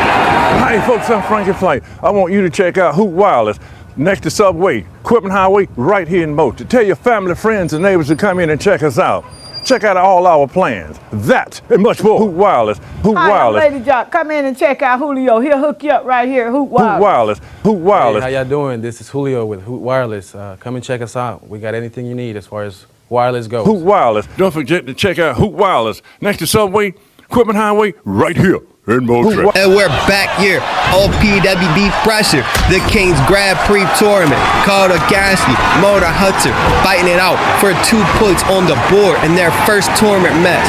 Hi folks, I'm Frankie Flight. I want you to check out Hoot Wireless next to Subway, Equipment Highway, right here in Motor. Tell your family, friends, and neighbors to come in and check us out. Check out all our plans. That and much more. Hoot Wireless. Hoot Wireless. Lady Jock, come in and check out Julio. He'll hook you up right here. Hoot Wireless. Hoot Wireless. Hoot Wireless. Hey, how y'all doing? This is Julio with Hoot Wireless. Come and check us out. We got anything you need as far as wireless goes. Hoot Wireless. Don't forget to check out Hoot Wireless next to Subway, Equipment Highway, right here in Motor. And we're back here on PWB Pressure, the King's Grand Prix tournament. Connor Cassidy, Motor Hunter fighting it out for 2 points on the board in their first tournament match.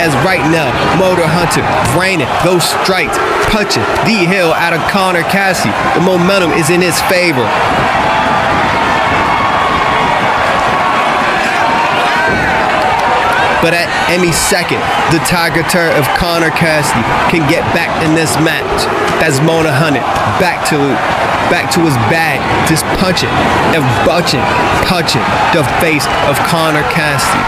As right now, Motor Hunter raining those strikes, punching the hell out of Connor Cassidy. The momentum is in his favor. But at any second, the Tiger Turn of Connor Cassidy can get back in this match. As Mona Hunter back to his bag, just punching the face of Connor Cassidy.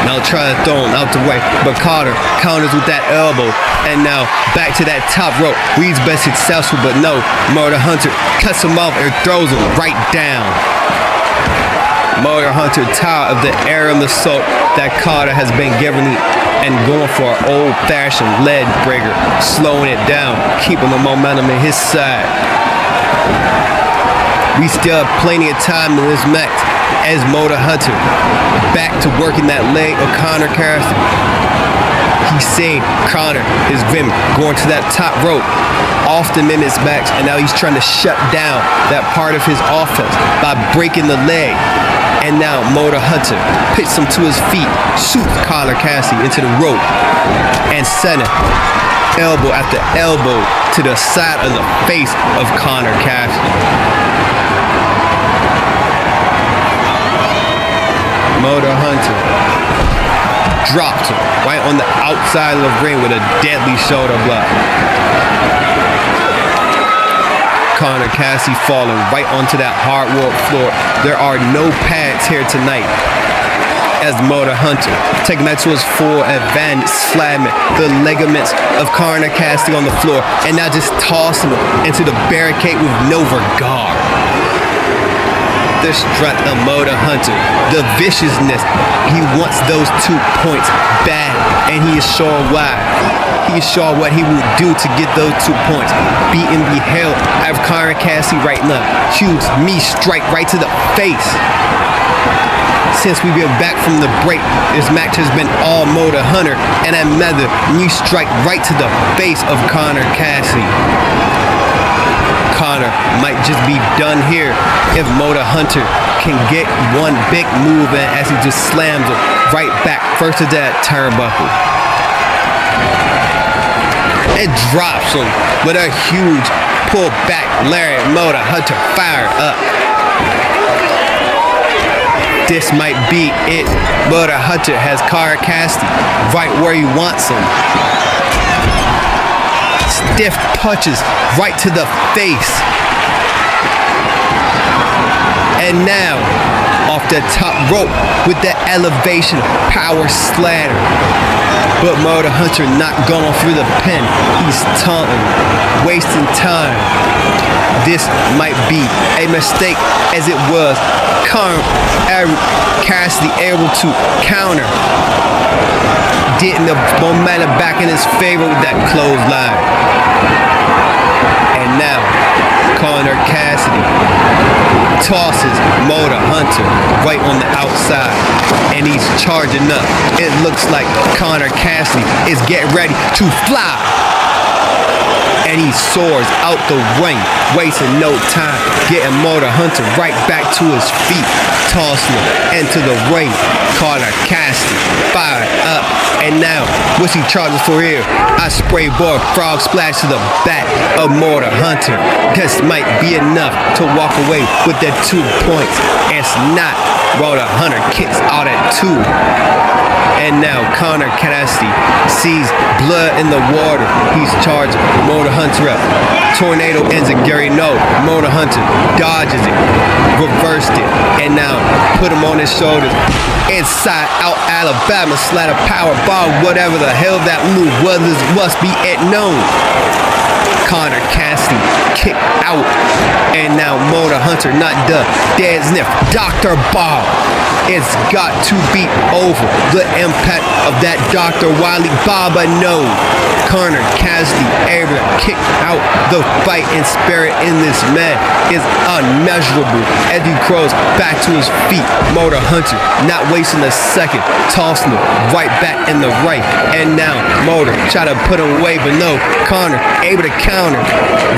Now try to throw him out the way, but Carter counters with that elbow, and now back to that top rope. Reed's been successful, but no, Motor Hunter cuts him off and throws him right down. Motor Hunter tired of the air and the assault that Carter has been giving him and going for an old-fashioned leg breaker, slowing it down, keeping the momentum in his side. We still have plenty of time in this match as Motor Hunter back to working that leg of Connor Cassidy. He's seen Connor, his vim, going to that top rope often in his match, and now he's trying to shut down that part of his offense by breaking the leg. And now Motor Hunter picks him to his feet, shoots Connor Cassidy into the rope, and sending elbow after elbow to the side of the face of Connor Cassidy. Motor Hunter drops him right on the outside of the ring with a deadly shoulder block. Connor Cassidy falling right onto that hardwood floor. There are no pads here tonight. As Motor Hunter taking that to his full advantage, slamming the ligaments of Connor Cassidy on the floor, and now just tossing him into the barricade with no regard. The strength of Motor Hunter, the viciousness, he wants those 2 points bad, and he is showing why. He is showing what he will do to get those 2 points. Beating the hell out of Connor Cassidy right now. Huge knee strike right to the face. Since we've been back from the break, this match has been all Motor Hunter, and another knee strike right to the face of Connor Cassidy. Connor might just be done here if Motor Hunter can get one big move in as he just slams him right back first to that turnbuckle. It drops him with a huge pull back lariat. Motor Hunter fired up. This might be it. Motor Hunter has Connor Cassidy right where he wants him. Stiff punches right to the face. And now, off the top rope with the elevation power slammer. But Motor Hunter not going through the pin. He's taunting, wasting time. This might be a mistake as it was. Cassidy able to counter, getting the momentum back in his favor with that clothesline. And now Connor Cassidy tosses Motor Hunter right on the outside, and he's charging up. It looks like Connor Cassidy is getting ready to fly. And he soars out the ring, wasting no time, getting Motor Hunter right back to his feet, tossing him into the ring. Connor Cassidy fired up, and now what's he charging for here? A spray board frog splash to the back of Motor Hunter. This might be enough to walk away with the 2 points. It's not. Motor Hunter kicks out at 2. And now Connor Cassidy sees blood in the water. He's charging Motor Hunter up. Tornado enziguri no. Motor Hunter dodges it, reversed it, and now put him on his shoulders. Inside out Alabama slider power bomb, whatever the hell that move was, must be it known. Connor Cassidy kicked out, and now Motor Hunter not done. Dead sniff, Dr. Bob. It's got to be over. The impact of that Dr. Wily Baba no. Connor Cassidy able to kick out. The fighting spirit in this man is unmeasurable as he crawls back to his feet. Motor Hunter not wasting a second, tossing him right back in the ring. And now Motor try to put him away, but no. Connor able to counter,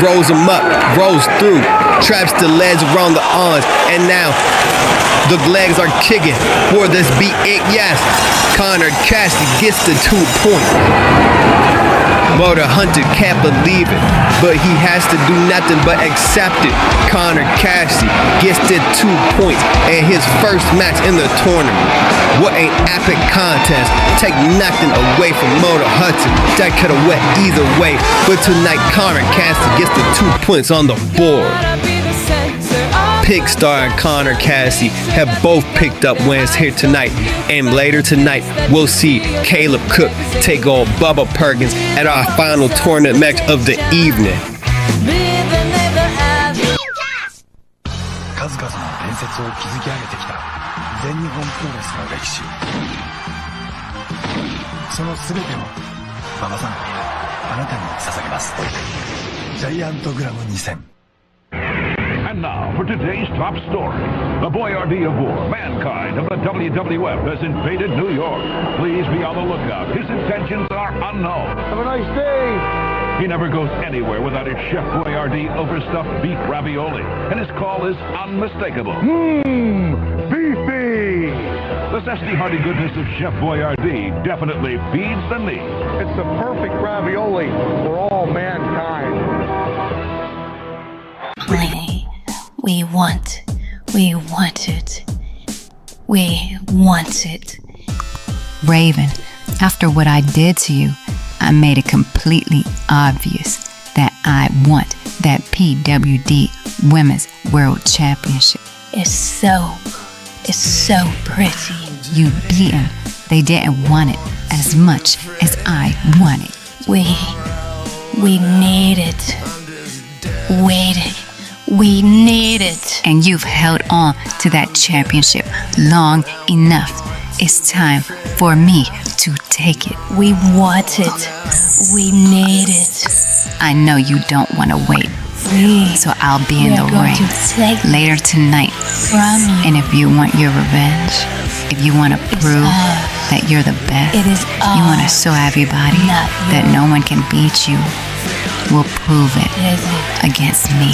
rolls him up, rolls through, traps the legs around the arms, and now the legs are kicking. Will this be it? Yes. Connor Cassidy gets the 2 points. Motor Hunter can't believe it, but he has to do nothing but accept it. Connor Cassidy gets the 2 points in his first match in the tournament. What an epic contest. Take nothing away from Motor Hunter. That could have went either way, but tonight Connor Cassidy gets the 2 points on the board. Pigstar and Connor Cassidy have both picked up wins here tonight, and later tonight we'll see Caleb Cook take on Bubba Perkins at our final tournament match of the evening. 数々の伝説を築き上げてきた全日本プロレスの歴史、その全てを馬場さん、あなたに捧げます。ジャイアントグラム2000。 And now for today's top story. The Boyardee of War, Mankind of the WWF, has invaded New York. Please be on the lookout. His intentions are unknown. Have a nice day. He never goes anywhere without his Chef Boyardee overstuffed beef ravioli, and his call is unmistakable. Beefy! The zesty hearty goodness of Chef Boyardee definitely feeds the need. It's the perfect ravioli for all mankind. We want it. We want it. Raven, after what I did to you, I made it completely obvious that I want that PWD Women's World Championship. It's so pretty. You beat them. They didn't want it as much as I want it. We need it. We need it. And you've held on to that championship long enough. It's time for me to take it. We want it. We need it. I know you don't want to wait. So I'll be in the ring later tonight. And if you want your revenge, if you want to prove that you're the best, you want to show everybody that no one can beat you, we'll prove it against me,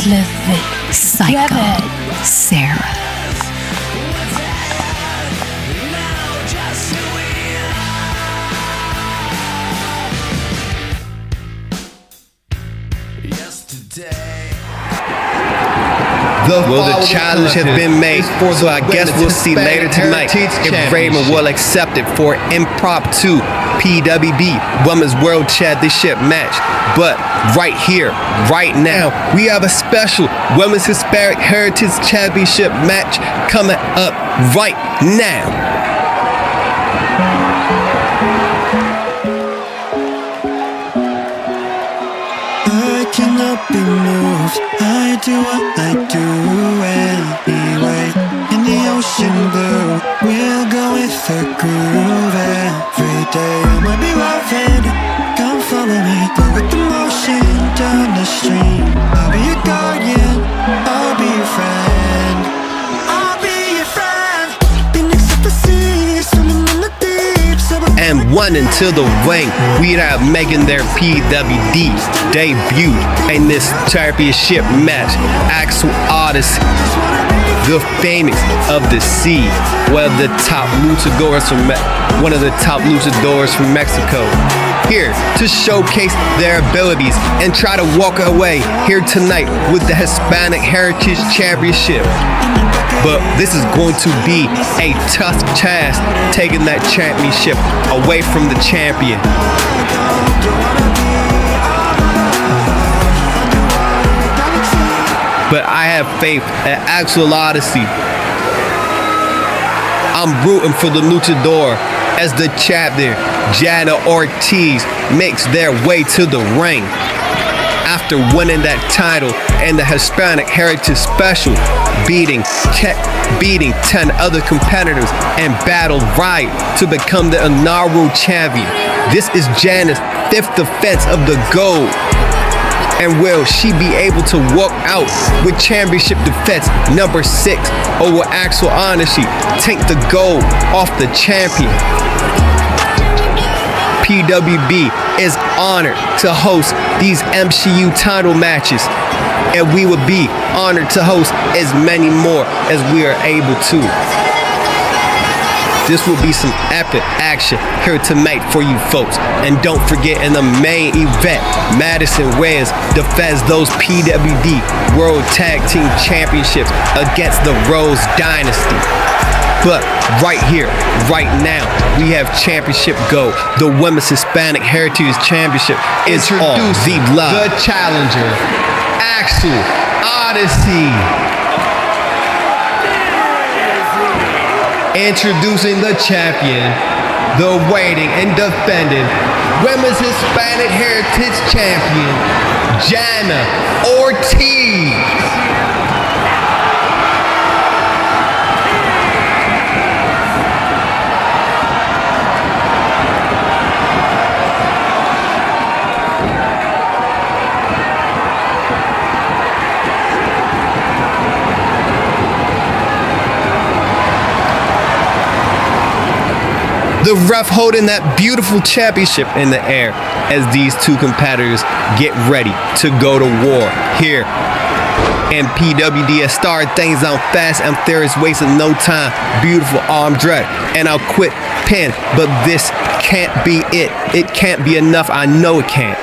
Psycho Sarah. The challenge has been made, so I guess we'll see later tonight if Raven will accept it for an impromptu PWB Women's World Championship match. But right here, right now, we have a special Women's Hispanic Heritage Championship match coming up right now. Cannot be moved. I do what I do anyway. In the ocean blue, we'll go with the groove every day. I might be loving, come follow me. Go with the motion down the stream. I'll be your guardian, I'll be your friend. I'll be your friend. Be next to the sea, swimming in the deep. And one until the ring, we are making their PWD debut in this championship match. Axel Odyssey, the famous of the sea, one of the top luchadors from Mexico, here to showcase their abilities and try to walk away here tonight with the Hispanic Heritage Championship. But this is going to be a tough task, taking that championship away from the champion. But I have faith in Axel Odyssey. I'm rooting for the luchador as the champion, Jana Ortiz, makes their way to the ring. After winning that title in the Hispanic Heritage Special, beating 10 other competitors and Battle Riot to become the inaugural champion. This is Jana's 5th defense of the gold. And will she be able to walk out with championship defense number 6, or will Axel Odyssey take the gold off the champion? PWB is honored to host these MCU title matches, and we would be honored to host as many more as we are able to. This will be some epic action here tonight for you folks. And don't forget, in the main event, Madison Reyes defends those PWD World Tag Team Championships against the Rose Dynasty. But right here, right now, we have championship gold. The Women's Hispanic Heritage Championship is all the love. The challenger, Axel Odyssey. Introducing the champion, the waiting and defending Women's Hispanic Heritage Champion, Jana Ortiz. The ref holding that beautiful championship in the air as these two competitors get ready to go to war here. And PWD has started things out fast and furious, wasting no time. Beautiful arm drag and a quick pin, but this can't be it. It can't be enough. I know it can't.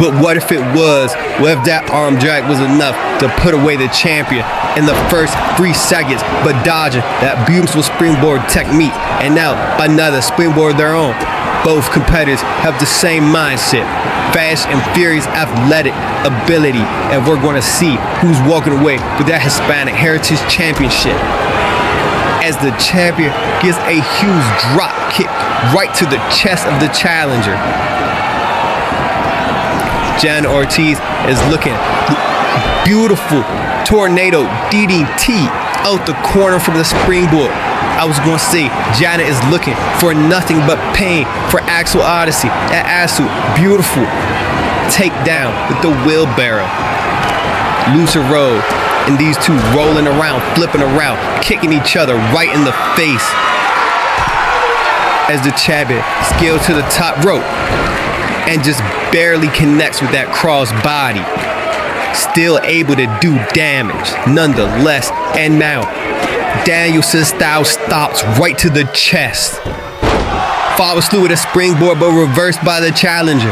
But what if it was? What if that arm drag was enough to put away the champion in the first 3 seconds, but dodging that beautiful springboard technique, and now another springboard of their own. Both competitors have the same mindset, fast and furious athletic ability, and we're going to see who's walking away with that Hispanic Heritage Championship. As the champion gets a huge drop kick right to the chest of the challenger. Jana Ortiz is looking beautiful tornado DDT out the corner from the springboard. I was going to say Jana is looking for nothing but pain for Axel Odyssey. That Axel, beautiful takedown with the wheelbarrow. Looser road, and these two rolling around, flipping around, kicking each other right in the face. As the champion scales to the top rope and just barely connects with that cross body. Still able to do damage nonetheless. And now Danielson style stops right to the chest. Follows through with a springboard, but reversed by the challenger.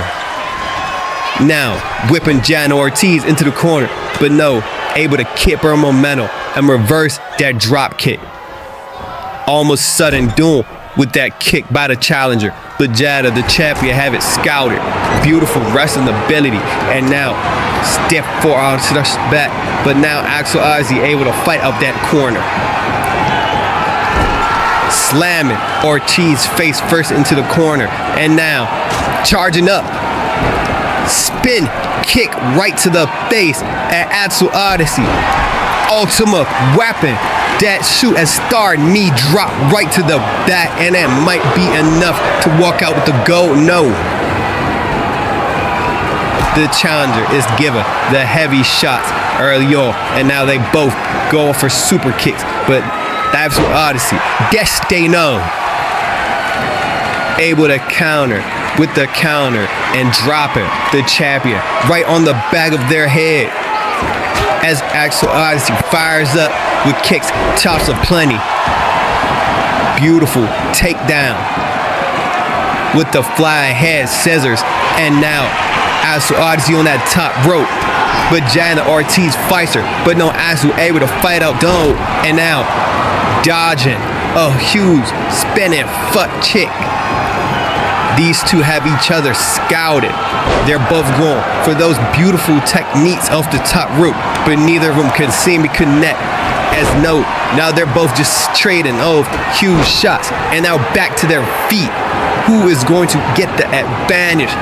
Now whipping Jana Ortiz into the corner, but no, able to keep her momentum and reverse that drop kick. Almost sudden doom with that kick by the challenger, but Jada, the champion, have it scouted. Beautiful wrestling ability, and now stiff forearm to the back, but now Axel Odyssey able to fight up that corner. Slamming Ortiz face first into the corner, and now charging up. Spin kick right to the face at Axel Odyssey. Ultimate weapon. That shoot and star knee drop right to the back, and that might be enough to walk out with the gold. No. The challenger is given the heavy shots early on, and now they both go for super kicks. But that's what Odyssey, Destino, able to counter with the counter and dropping the champion right on the back of their head. As Axel Odyssey fires up with kicks, chops aplenty. Beautiful takedown with the flying head scissors, and now Axel Odyssey on that top rope. But Jana Ortiz fights her, but no Axel able to fight out though, and now dodging a huge spinning fuck kick. These two have each other scouted. They're both going for those beautiful techniques off the top rope, but neither of them can seem to connect. As now they're both just trading off huge shots, and now back to their feet. Who is going to get the advantage?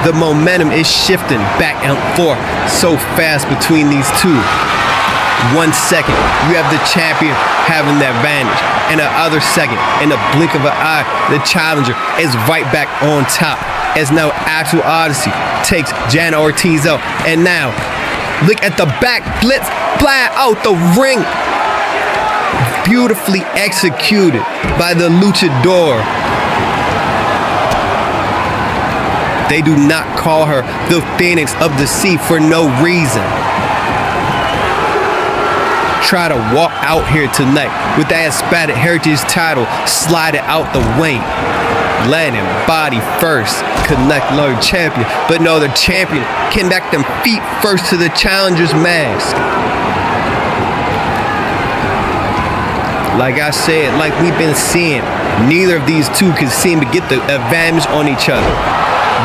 The momentum is shifting back and forth so fast between these two. 1 second, you have the champion having the advantage. In the other second, in the blink of an eye, the challenger is right back on top. As now Axel Odyssey takes Jana Ortiz out. And now, look at the back blitz fly out the ring. Beautifully executed by the luchador. They do not call her the Phoenix of the Sea for no reason. try to walk out here tonight with that Hispanic Heritage title sliding out the way. Landing body first, connect low champion. But no, the champion connect them feet first to the challenger's mask. Like I said, like we've been seeing, neither of these two can seem to get the advantage on each other.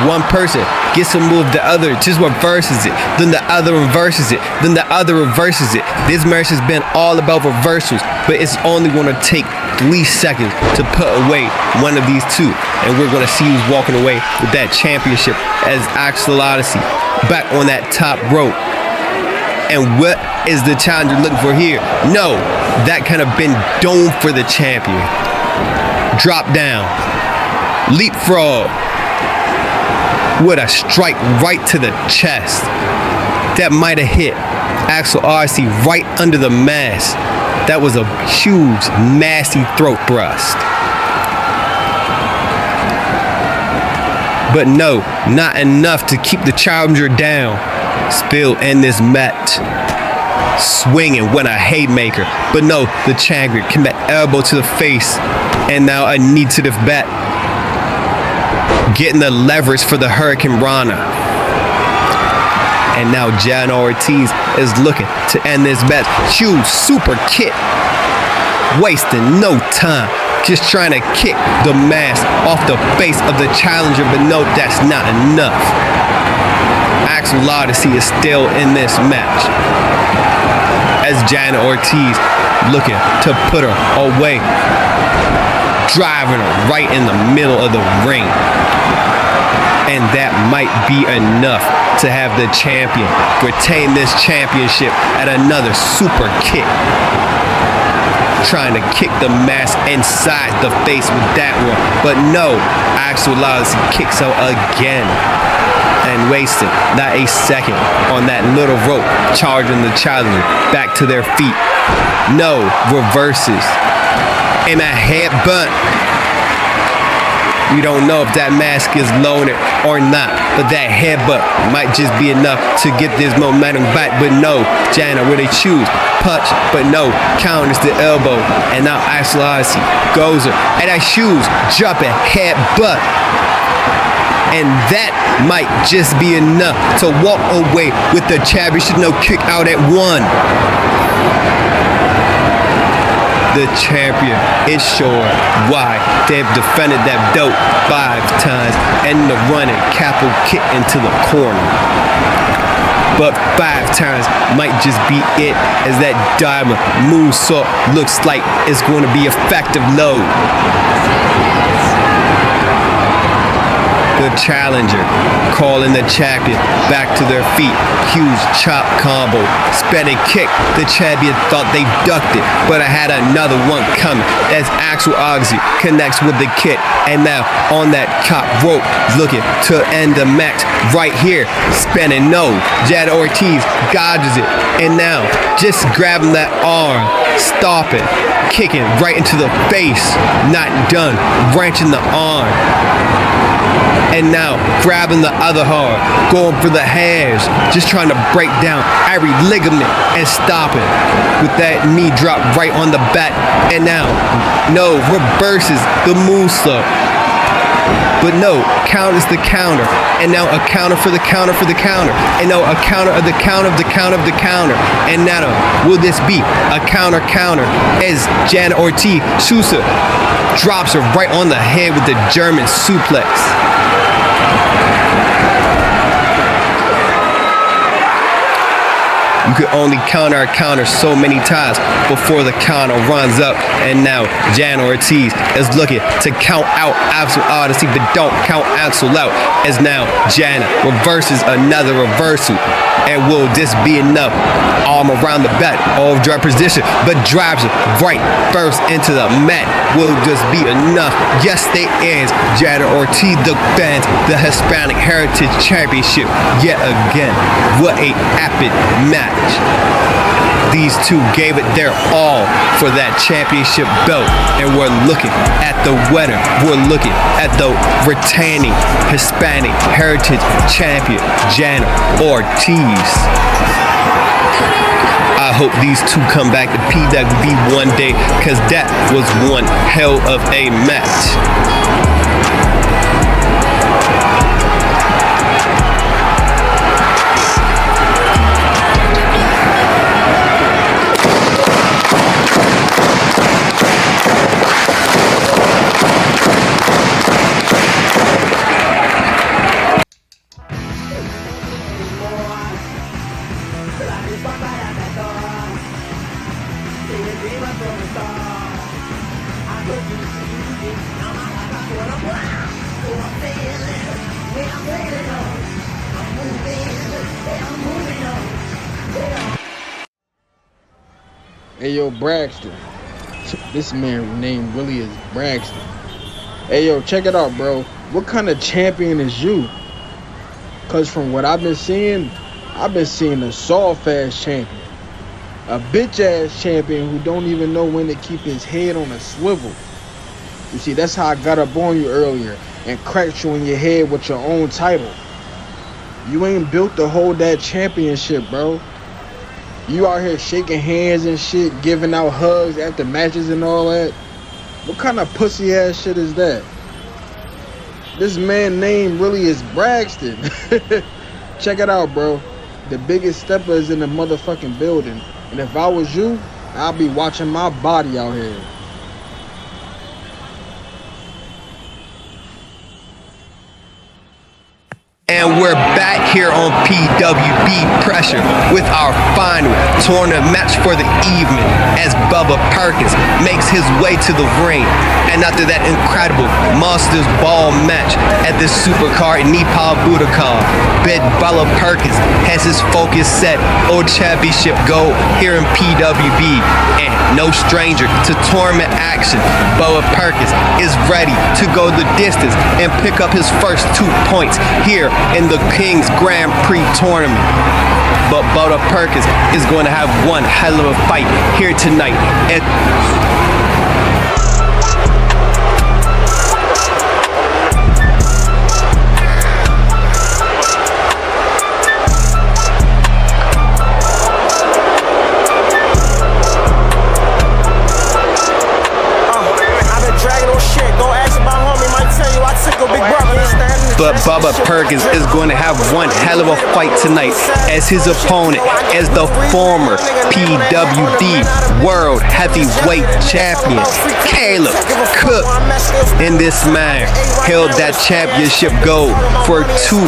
One person gets a move, the other just reverses it, then the other reverses it, then the other reverses it. This match has been all about reversals, but it's only going to take 3 seconds to put away one of these two, and we're going to see who's walking away with that championship as Axel Odyssey back on that top rope. And what is the challenger looking for here? No, that kind of been domed for the champion. Drop down, leapfrog. With a strike right to the chest. That might have hit Axel Odyssey right under the mask. That was a huge, nasty throat thrust. But no, not enough to keep the challenger down. Still in this match. Swinging with a haymaker. But no, the champion connect elbow to the face. And now a knee to the back. Getting the leverage for the Hurricane Rana. And now Jan Ortiz is looking to end this match. Huge super kick. Wasting no time. Just trying to kick the mask off the face of the challenger, but no, that's not enough. Axel Odyssey is still in this match. As Jan Ortiz looking to put her away. Driving her right in the middle of the ring. And that might be enough to have the champion retain this championship at another super kick. Trying to kick the mask inside the face with that one. But no, Axel Odyssey kicks out again. And wasting not a second on that little rope, charging the challenger back to their feet. No, reverses. And a headbutt. You don't know if that mask is loaded or not, but that headbutt might just be enough to get this momentum back. But no, Jana with a choose, punch, but no, counters the elbow, and now Axel Odyssey goes her, and that shoes jumping headbutt. And that might just be enough to walk away with the championship. No, kick out at 1. The champion is sure why they've defended that belt 5 times and the running capital kick into the corner. But 5 times might just be it, as that diamond moonsault looks like it's going to be effective load. The challenger calling the champion back to their feet. Huge chop combo. Spinning kick. The champion thought they ducked it, but I had another one coming as Axel Odyssey connects with the kick. And now on that top rope, looking to end the match right here. Spinning no. Jad Ortiz dodges it. And now just grabbing that arm. Stopping. Kicking right into the face. Not done. Wrenching the arm. And now grabbing the other arm, going for the hands, just trying to break down every ligament and stopping with that knee drop right on the back. And now, no, reverses the moonsault. But no, counters the counter. And now a counter for the counter for the counter. And now a counter of the counter of the counter of the counter. And now, will this be a counter as Jana Ortiz Sousa drops her right on the head with the German suplex. You could only counter a counter so many times before the counter runs up. And now Jan Ortiz is looking to count out Axel Odyssey, but don't count Axel out, as now Jana reverses another reversal. And will this be enough? Arm around the back, all drop position, but drives it right first into the mat. Will this be enough? Yes, it is. Jana Ortiz defends the Hispanic Heritage Championship yet again. What a epic match. These two gave it their all for that championship belt, and we're looking at the winner. We're looking at the retaining Hispanic Heritage Champion, Jana Ortiz. I hope these two come back to PWB one day, because that was one hell of a match. Hey yo, Braxton. This man name really is Braxton. Hey yo, check it out, bro. What kind of champion is you? Cause from what I've been seeing a soft-ass champion. A bitch-ass champion who don't even know when to keep his head on a swivel. You see, that's how I got up on you earlier and cracked you in your head with your own title. You ain't built to hold that championship, bro. You out here shaking hands and shit, giving out hugs after matches and all that. What kind of pussy ass shit is that? This man name really is Braxton. Check it out, bro. The biggest stepper is in the motherfucking building. And if I was you, I'd be watching my body out here. And we're back here on PWB Pressure with our final tournament match for the evening as Bubba Perkins makes his way to the ring. And after that incredible Monsters Ball match at this supercard in Nepal Budakar, Bubba Perkins has his focus set on championship gold here in PWB. And no stranger to tournament action, Bubba Perkins is ready to go the distance and pick up his first 2 points here in the King's Grand Prix tournament. But Bubba Perkins is going to have one hell of a fight here tonight. And but Bubba Perkins is going to have one hell of a fight tonight as his opponent is the former PWD World Heavyweight Champion, Caleb Cook. And this man held that championship gold for 2+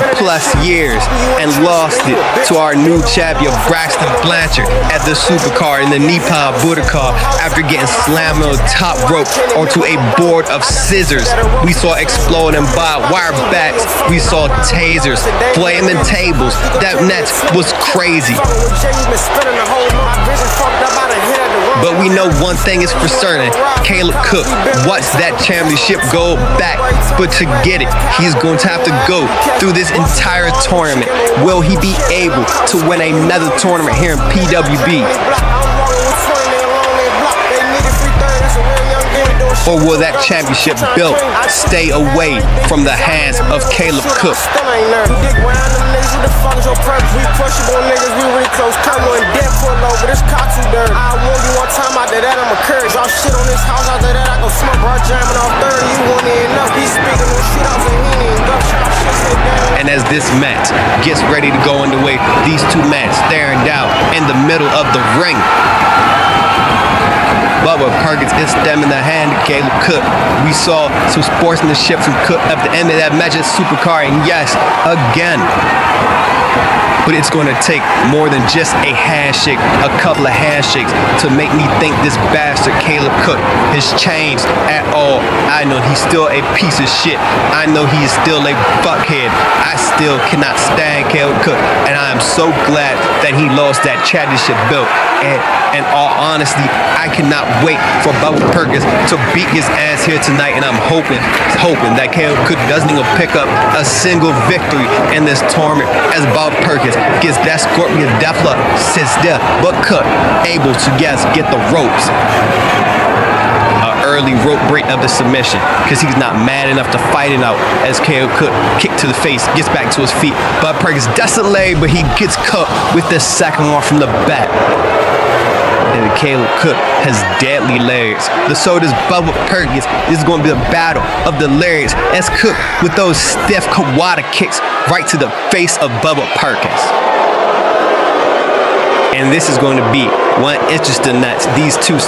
years and lost it to our new champion, Braxton Blanchard, at the supercard in the Nepal Budakar after getting slammed on the top rope onto a board of scissors. We saw exploding by wire backs. We saw tasers, flaming tables. That match was crazy. But we know one thing is for certain. Caleb Cook wants that championship gold back. But to get it, he's going to have to go through this entire tournament. Will he be able to win another tournament here in PWB? Or will that championship belt stay away from the hands of Caleb Cook? And as this match gets ready to go underway, these two men staring down in the middle of the ring. Bubba Perkins is stemming the hand of Caleb Cook. We saw some sportsmanship from Cook at the end of that match at Supercar, and yes, again. But it's going to take more than just a handshake, a couple of handshakes to make me think this bastard Caleb Cook has changed at all. I know he's still a piece of shit. I know he is still a fuckhead. I still cannot stand Caleb Cook, and I am so glad that he lost that championship belt. And in all honesty, I cannot wait for Bubba Perkins to beat his ass here tonight, and I'm hoping that Caleb Cook doesn't even pick up a single victory in this tournament as Bubba Perkins gets that Scorpion Deathlock sits there, but Cook able to get the ropes. an early rope break of the submission because he's not mad enough to fight it out as Caleb Cook kick to the face, gets back to his feet. Bud Perkins does a leg, but he gets caught with the second one from the back. And Caleb Cook has deadly legs. So does Bubba Perkins. This is going to be a battle of the legs as Cook with those stiff Kawada kicks right to the face of Bubba Perkins. And this is going to be one interesting nuts. These two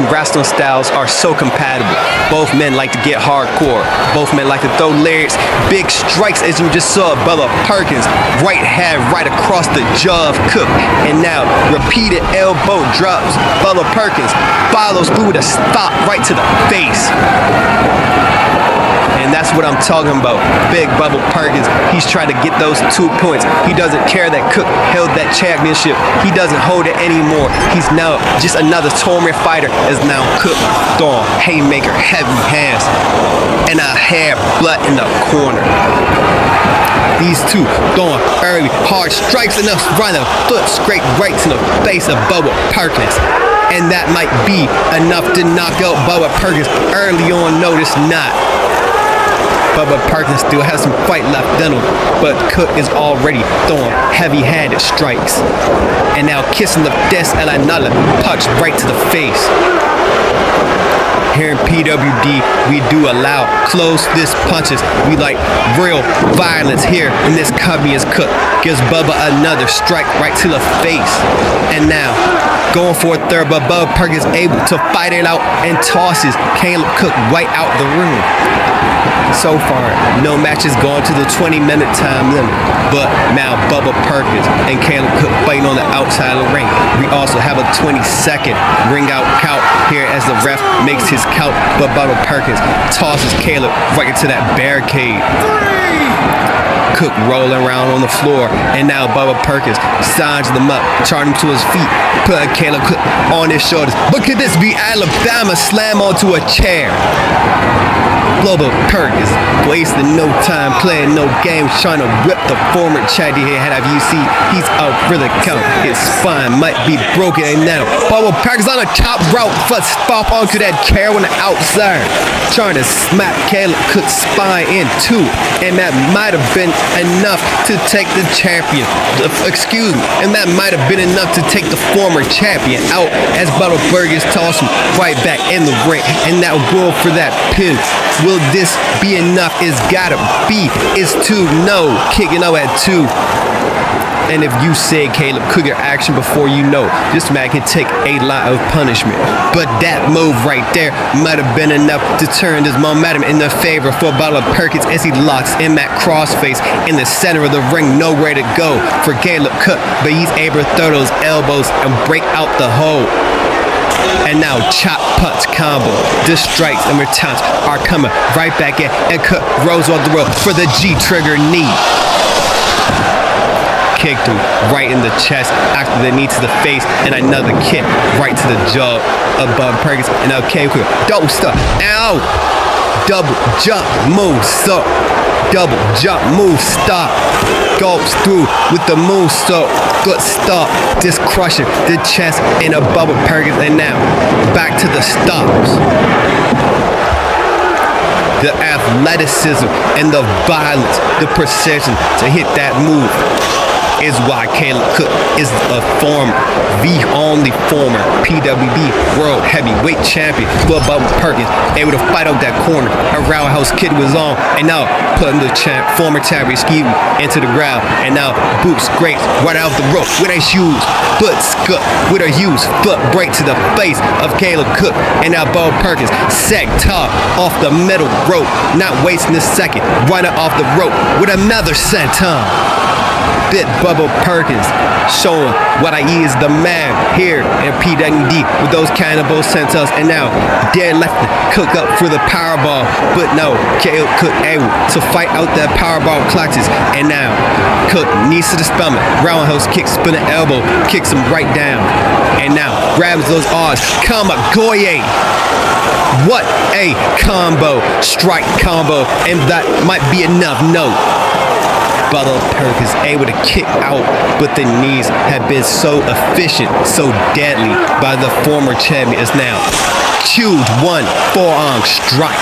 wrestling styles are so compatible. Both men like to get hardcore. Both men like to throw legs, big strikes, as you just saw Bubba Perkins right hand right across the jaw of Cook. And now repeated elbow drops. Bubba Perkins follows through with a stop right to the face. And that's what I'm talking about. Big Bubba Perkins. He's trying to get those 2 points. He doesn't care that Cook held that championship. He doesn't hold it anymore. He's now just another tournament fighter as now Cook throwing haymaker, heavy hands, and a hair blood in the corner. These two throwing early hard strikes and run a foot straight right to the face of Bubba Perkins. And that might be enough to knock out Bubba Perkins early on. No, it's not. Bubba Perkins still has some fight left in him, but Cook is already throwing heavy-handed strikes. And now kissing the fist and another punch right to the face. Here in PWD, we do allow close fist punches. We like real violence here in this company as Cook gives Bubba another strike right to the face. And now, going for a third, but Bubba Perkins able to fight it out and tosses Caleb Cook right out the room. So far, no matches gone to the 20-minute time limit, but now Bubba Perkins and Caleb Cook fighting on the outside of the ring. We also have a 20-second ring out count here as the ref makes his count, but Bubba Perkins tosses Caleb right into that barricade. Cook rolling around on the floor, and now Bubba Perkins signs them up, charging him to his feet, putting Caleb Cook on his shoulders. But could this be Alabama slam onto a chair? Bubba Perkins wasting no time, playing no games, trying to whip the former champion here at UFC. He's out for the count. His spine might be broken, and now Bubba Perkins on a top route, foot stop onto that chair on the outside, trying to smack Caleb Cook's spine in two, and that might have been enough to take the champion. Excuse me, and that might have been enough to take the former champion out as Bubba Perkins tosses him right back in the ring, and now go for that pin. Will this be enough? It's gotta be. It's 2. No. Kicking out at 2. And if you say Caleb Cook your action before you know, this man can take a lot of punishment. But that move right there might have been enough to turn this momentum in the favor for Bubba Perkins as he locks in that crossface in the center of the ring. Nowhere to go for Caleb Cook, but he's able to throw those elbows and break out the hole. And now chop punch combo. The strikes and returns are coming right back in, and Cook rolls on the rope for the G-trigger knee. Kicked him right in the chest after the knee to the face, and another kick right to the jaw of Bubba Perkins. And now Caleb Cook, double stop, ow! Double jump, move, stop. Double jump, move, stop. Goes through with the moonsault, foot stop, just crushing the chest in a Bubba Perkins. And now back to the stops. The athleticism and the violence, the precision to hit that move is why Caleb Cook is the only former PWD World Heavyweight Champion. But Bubba Perkins able to fight out that corner. A roundhouse kick was on, and now putting the former champion, into the ground. And now boots great right out the rope with a huge foot scut, with a huge foot break to the face of Caleb Cook. And now Bubba Perkins set top off the middle rope, not wasting a second, running off the rope with another senton. Bit Bubba Perkins showing what I is the man here in PWD with those cannibal sentons. And now deadlifting Cook up for the powerball, but no, Caleb Cook able to fight out that powerball clutches. And now Cook knees to the stomach, roundhouse kick, spinning elbow, kicks him right down. And now grabs those odds, Kamagoye. What a combo, strike combo, and that might be enough. No. Bubba Perkins able to kick out, but the knees have been so efficient, so deadly by the former champion. Is now huge one forearm strike.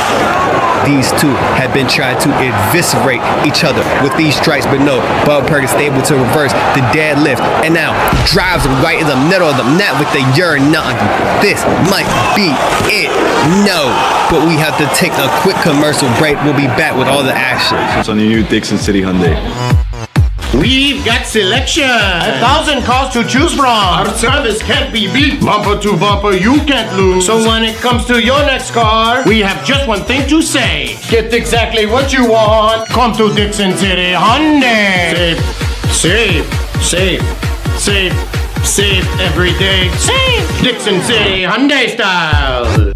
These two have been trying to eviscerate each other with these strikes, but no, Bubba Perkins able to reverse the deadlift and now drives him right in the middle of the net with the urinati. This might be it. No, but we have to take a quick commercial break. We'll be back with all the action. It's on the new Dixon City Hyundai. We've got selection. 1,000 cars to choose from. Our service can't be beat. Bumper to bumper, you can't lose. So when it comes to your next car, we have just one thing to say. Get exactly what you want. Come to Dixon City Hyundai. Save, save, save, save, save every day. Save. Dixon City Hyundai style.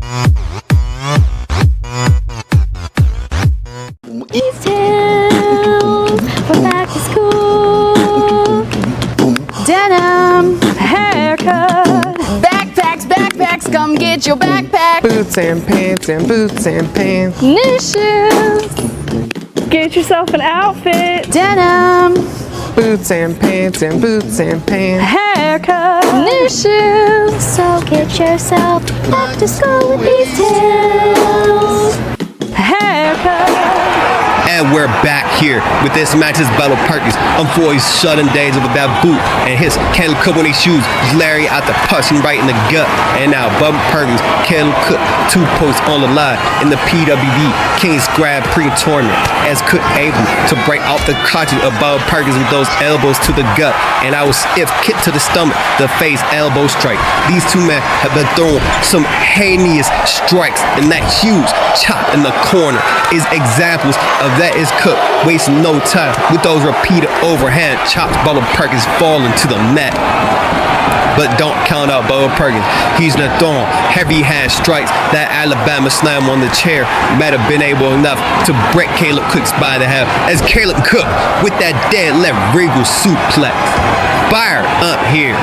Easthills for back to school. Denim haircut. Backpacks, come get your backpack. Boots and pants and boots and pants. New shoes. Get yourself an outfit. Denim. Boots and pants and boots and pants. Haircut. New shoes. So get yourself back to school with Easthills. Haircut. And we're back here with this match's Bubba Perkins for his sudden days of that boot and his Caleb Cook when he shoots Larry out the punching right in the gut. And now Bubba Perkins, Caleb Cook, 2 points on the line in the PWD Kings Grand Prix tournament as Cook able to break out the crotches of Bubba Perkins with those elbows to the gut. And I was stiff kick to the stomach, the face elbow strike. These two men have been throwing some heinous strikes, and that huge chop in the corner is examples of that. Is Cook wasting no time with those repeated overhand chops. Bubba Perkins falling to the mat. But don't count out Bubba Perkins. He's not throwing heavy hand strikes. That Alabama slam on the chair might have been able enough to break Caleb Cook's by the half as Caleb Cook with that deadlift regal suplex. Fired up here.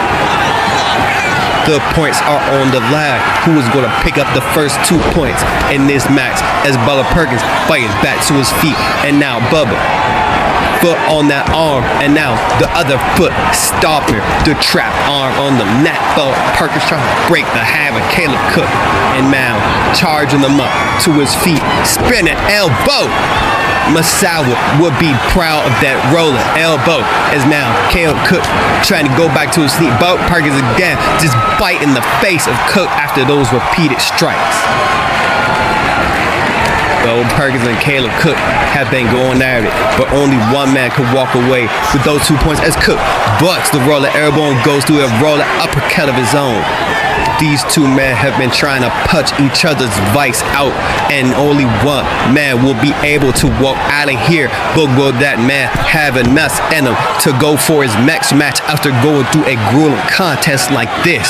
The points are on the line. Who is going to pick up the first 2 points in this match as Bubba Perkins fighting back to his feet. And now Bubba, foot on that arm, and now the other foot stopping the trapped arm on the mat. Bubba Perkins trying to break the half of Caleb Cook. And now charging them up to his feet. Spinning elbow. Masawa would be proud of that rolling elbow as now Caleb Cook trying to go back to his feet. Bubba Perkins again just biting the face of Cook after those repeated strikes. Bubba Perkins and Caleb Cook have been going at it, but only one man could walk away with those 2 points as Cook bucks the rolling elbow and goes through a rolling uppercut of his own. These two men have been trying to punch each other's vice out, and only one man will be able to walk out of here. But will that man have enough in him to go for his next match after going through a grueling contest like this?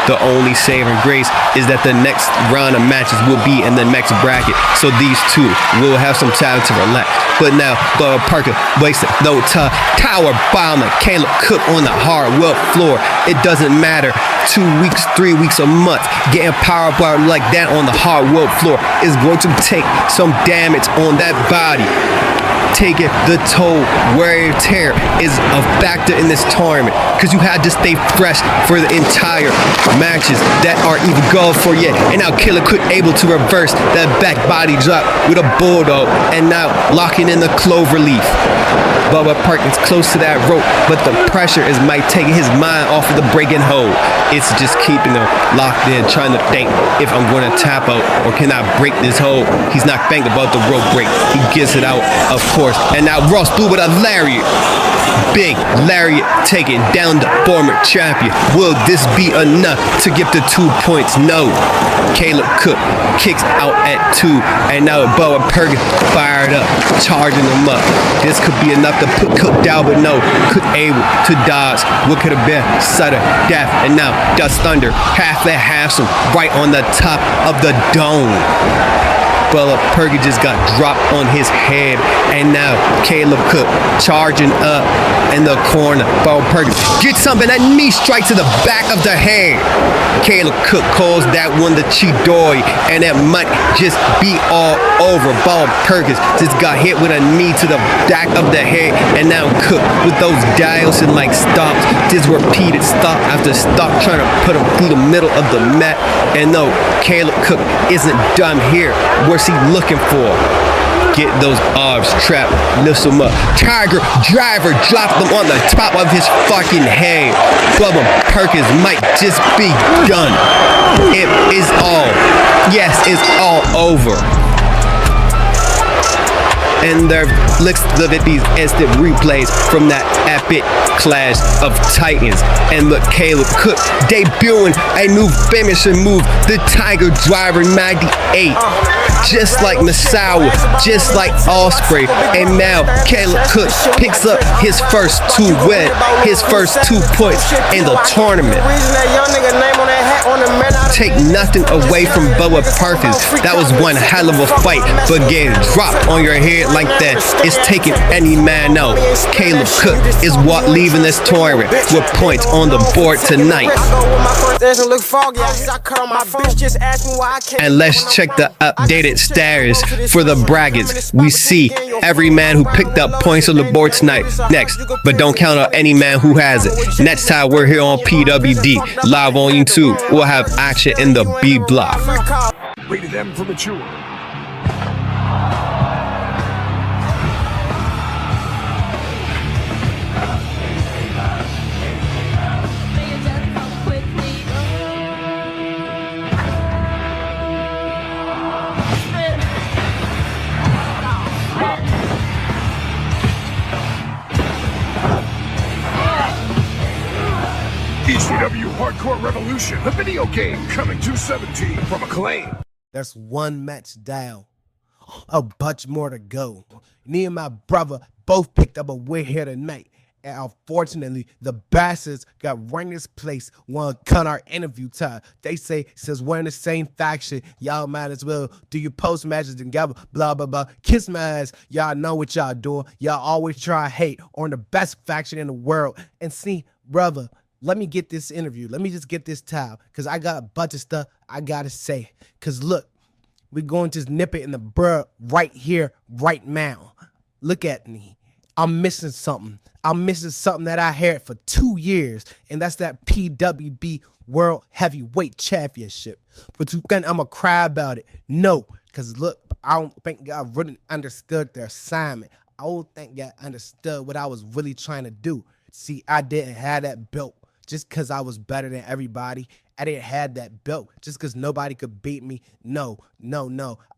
The only saving grace is that the next round of matches will be in the next bracket, so these two will have some time to relax. But now, Bubba Perkins wasted no time. Tower bombing Caleb Cook on the hardwood floor. It doesn't matter. 2 weeks, 3 weeks, a month. Getting power bomb like that on the hardwood floor is going to take some damage on that body. Taking the toll, wear and tear is a factor in this tournament because you had to stay fresh for the entire matches that aren't even going for yet. And now Caleb Cook able to reverse that back body drop with a bulldog and now locking in the clover leaf. Bubba Perkins close to that rope, but the pressure is might taking his mind off of the breaking hold. It's just keeping him locked in, trying to think if I'm going to tap out or can I break this hold. He's not thinking about the rope break. He gets it out, of course. And now Ross Blue with a lariat. Big lariat taking down the former champion. Will this be enough to get the 2 points? No. Caleb Cook kicks out at 2. And now Bubba Perkins fired up, charging him up. This could be enough to put Cook down, but no. Cook able to dodge what could have been sudden death. And now Dust Thunder half that Handsome right on the top of the dome. Bubba Perkins just got dropped on his head. And now Caleb Cook charging up in the corner. Bubba Perkins gets something, that knee strike to the back of the head. Caleb Cook calls that one the Chidori, and that might just be all over. Bubba Perkins just got hit with a knee to the back of the head, and now Cook with those dials and like stops, just repeated stop after stop, trying to put him through the middle of the mat. And no, Caleb Cook isn't done here. What's he looking for? Get those arms trapped, lift him up. Tiger Driver dropped him on the top of his fucking head. Bubba Perkins might just be done. It is all, yes, it's all over. And there looks look at these instant replays from that epic clash of titans. And look, Caleb Cook debuting a new finishing move, the Tiger Driver 98. Just like Misawa, just like Osprey. And now Caleb Cook picks up his first 2 wins, his first 2 points in the tournament. Take nothing away from Bubba Perkins. That was one hell of a fight, but getting dropped on your head like that is taking any man out. Caleb Cook is what leaving this tournament with points on the board tonight. And let's check the updated status for the brackets. We see every man who picked up points on the board tonight next, but don't count out any man who hasn't. Next time we're here on PWD live on YouTube, we'll have action in the B block. Rated M for mature. ECW Hardcore Revolution, the video game coming to 17 from Acclaim. That's one match down. A bunch more to go. Me and my brother both picked up a win here tonight. And unfortunately, the bastards got run this place one cut our interview time. They say, since we're in the same faction, y'all might as well do your post matches together, blah, blah, blah. Kiss my ass. Y'all know what y'all doing. Y'all always try to hate on the best faction in the world. And see, brother, let me get this interview. Let me just get this towel, because I got a bunch of stuff I got to say. Because look, we're going to nip it in the bud right here, right now. Look at me. I'm missing something. I'm missing something that I had for 2 years, and that's that PWB World Heavyweight Championship. But you think I'm going to cry about it? No, because look, I don't think God really understood their assignment. I don't think God understood what I was really trying to do. See, I didn't have that belt just because I was better than everybody. I didn't have that belt just because nobody could beat me. No.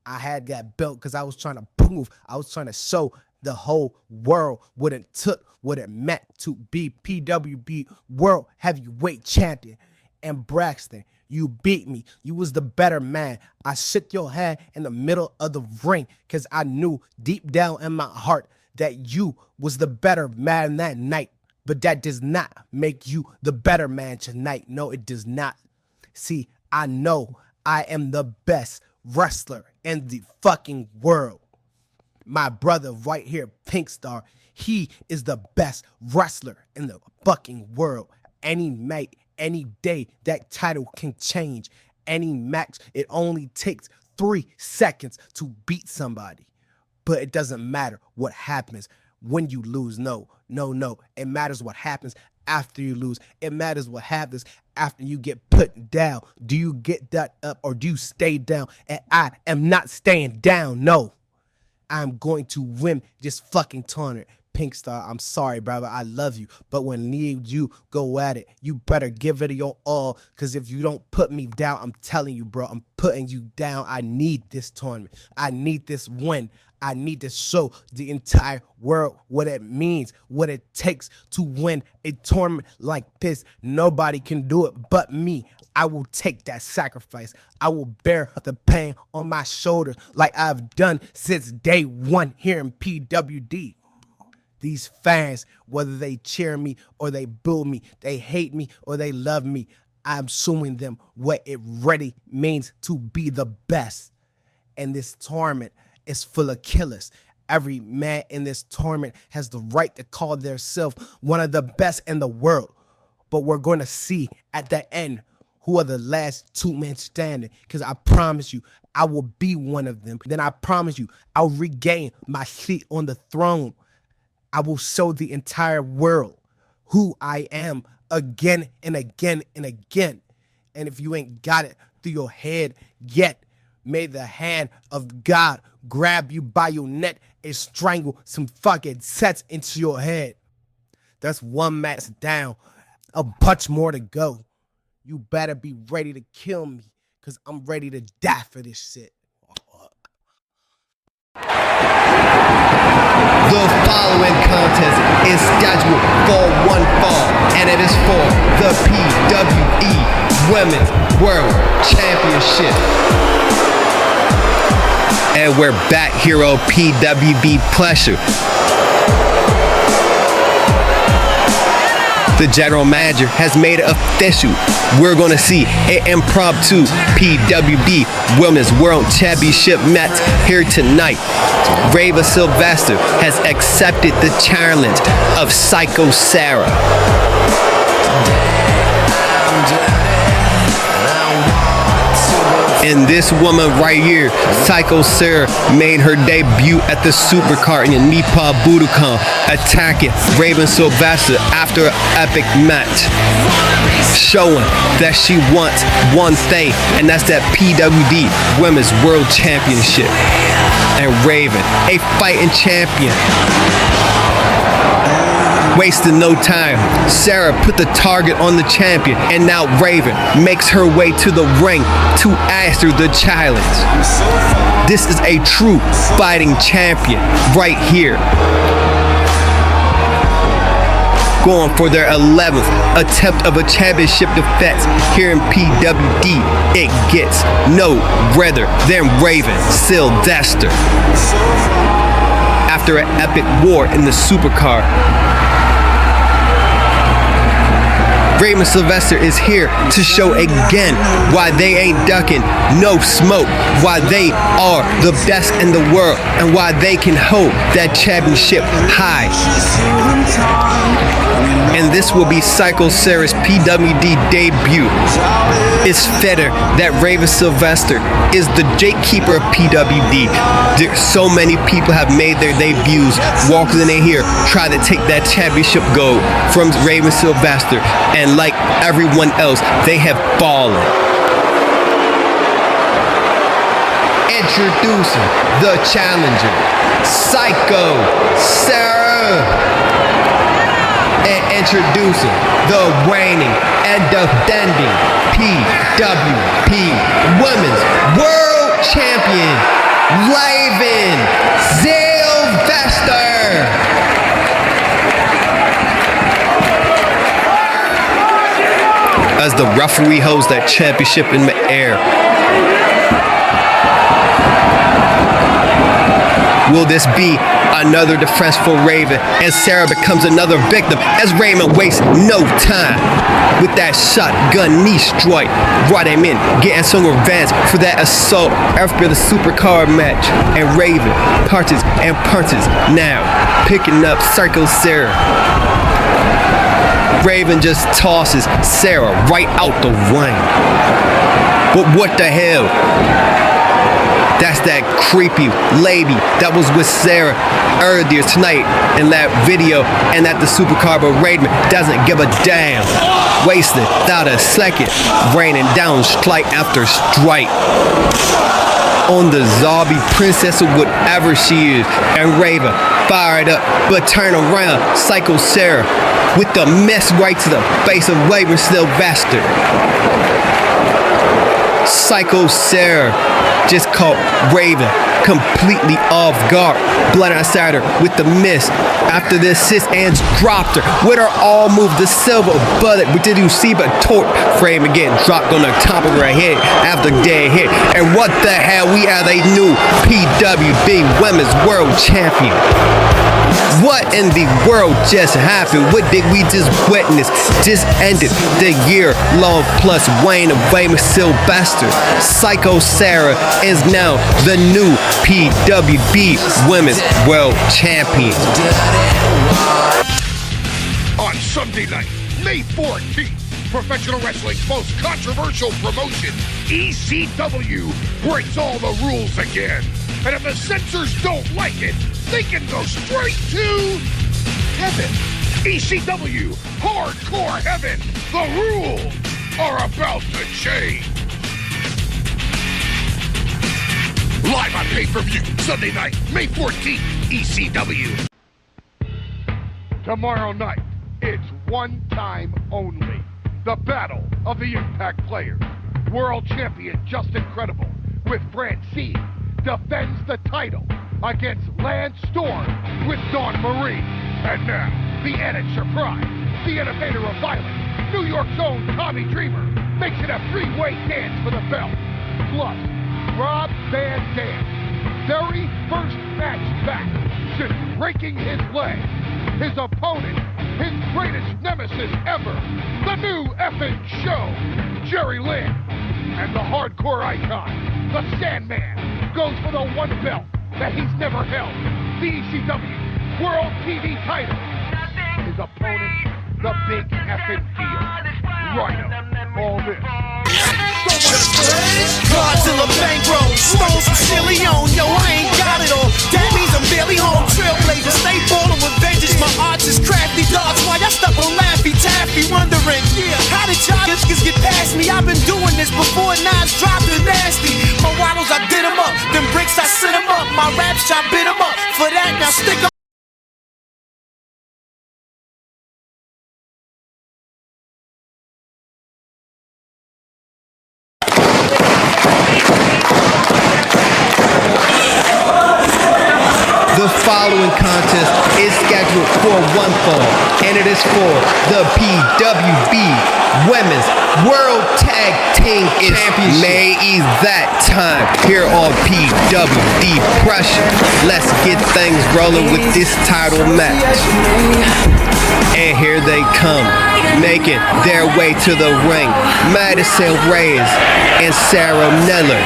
I had that belt because I was trying to prove, I was trying to show the whole world what it took, what it meant to be PWB World Heavyweight Champion. And Braxton, you beat me. You was the better man. I shook your hand in the middle of the ring because I knew deep down in my heart that you was the better man that night. But that does not make you the better man tonight. No, it does not. See, I know I am the best wrestler in the fucking world. My brother right here, Pink Star, he is the best wrestler in the fucking world. Any night, any day, that title can change. Any match, it only takes 3 seconds to beat somebody. But it doesn't matter what happens when you lose. No. It matters what happens after you lose. It matters what happens after you get put down. Do you get that up or do you stay down? And I am not staying down. No. I'm going to win this fucking tournament. Pink Star, I'm sorry, brother. I love you. But when you go at it, you better give it your all. Because if you don't put me down, I'm telling you, bro, I'm putting you down. I need this tournament. I need this win. I need to show the entire world what it means, what it takes to win a tournament like this. Nobody can do it but me. I will take that sacrifice. I will bear the pain on my shoulders like I've done since day one here in PWD. These fans, whether they cheer me or they boo me, they hate me or they love me, I'm showing them what it really means to be the best. And this tournament is full of killers. Every man in this tournament has the right to call themselves one of the best in the world. But we're going to see at the end who are the last 2 men standing. Because I promise you, I will be one of them. Then I promise you, I'll regain my seat on the throne. I will show the entire world who I am again and again and again. And if you ain't got it through your head yet, may the hand of God grab you by your neck and strangle some fucking sets into your head. That's 1 match down, a bunch more to go. You better be ready to kill me, because I'm ready to die for this shit. The following contest is scheduled for one fall, and it is for the PWE Women's World Championship. And we're back here on PWB Pressure. The general manager has made it official. We're going to see an impromptu PWB Women's World Championship match here tonight. Reva Sylvester has accepted the challenge of Psycho Sarah. And this woman right here, Psycho Sarah, made her debut at the Supercard in Nepal Budokan, attacking Raven Sylvester after an epic match, showing that she wants one thing, and that's that PWD Women's World Championship. And Raven, a fighting champion, wasting no time. Sarah put the target on the champion, and now Raven makes her way to the ring to ask her the challenge. This is a true fighting champion right here, going for their 11th attempt of a championship defense here in PWD. It gets no rather than Raven Sylvester. After an epic war in the Supercard, Raven Sylvester is here to show again why they ain't ducking no smoke, why they are the best in the world, and why they can hold that championship high. And this will be Psycho Sarah's PWD debut. It's fitter that Raven Sylvester is the gatekeeper of PWD. So many people have made their debuts, walking in here, trying to take that championship gold from Raven Sylvester, and like everyone else, they have fallen. Introducing the challenger, Psycho Sarah. And introducing the reigning and defending PWP Women's World Champion, Raven Sylvester. As the referee holds that championship in the air, will this be another defense for Raven, and Sarah becomes another victim as Raven wastes no time with that shotgun knee strike, brought him in, getting some revenge for that assault after the Supercard match. And Raven punches and punches, now picking up Psycho Sarah. Raven just tosses Sarah right out the ring. But what the hell? That's that creepy lady that was with Sarah earlier tonight in that video and at the Supercard, but Raven doesn't give a damn. Wasted without a second, raining down strike after strike on the zombie princess or whatever she is. And Raven fired up, but turn around, Psycho Sarah with the miss right to the face of Raven Sylvester. Psycho Sarah just caught Raven completely off guard, blindsided her with the miss. After the assist, and dropped her with her all move, the silver bullet. But did you see but torque frame again dropped on the top of her head after dead hit. And what the hell, we have a new PWB Women's World Champion. What in the world just happened? What did we just witness? Just ended the year-long plus Wayne of famous Sylvester. Psycho Sarah is now the new PWB Women's World Champion. On Sunday night, May 14th, professional wrestling's most controversial promotion, ECW, breaks all the rules again. And if the censors don't like it, they can go straight to heaven. ECW, hardcore heaven. The rules are about to change. Live on pay-per-view, Sunday night, May 14th, ECW. Tomorrow night, it's one time only. The Battle of the Impact Players. World Champion Justin Credible with Francine defends the title against Lance Storm with Dawn Marie. And now, the added surprise, the innovator of violence, New York's own Tommy Dreamer, makes it a three-way dance for the belt. Plus, Rob Van Dam, very first match back since breaking his leg. His opponent, his greatest nemesis ever, the new effing show, Jerry Lynn. And the hardcore icon, the Sandman, goes for the one belt that he's never held, the ECW World TV title. His opponent, the big effing deal, Rhino. All this. Godzilla bankroll, stole some silly on. Yo, I ain't got it all. That means I'm barely home. Trailblazer, stay ballin' with vengeance. My arts is crafty dogs. Why y'all stuck on Laffy Taffy? Wondering, yeah, how did y'all just get past me? I've been doing this before knives dropped the nasty. My waddles, I did them up. Them bricks, I sent them up. My raps, I bit them up. For that, now stick up. The following contest is scheduled for one fall, and it is for the PWB Women's World Tag Team Championship. May is that time here on PWD Pressure. Let's get things rolling with this title match. And here they come, making their way to the ring. Madison Reyes and Sarah Miller,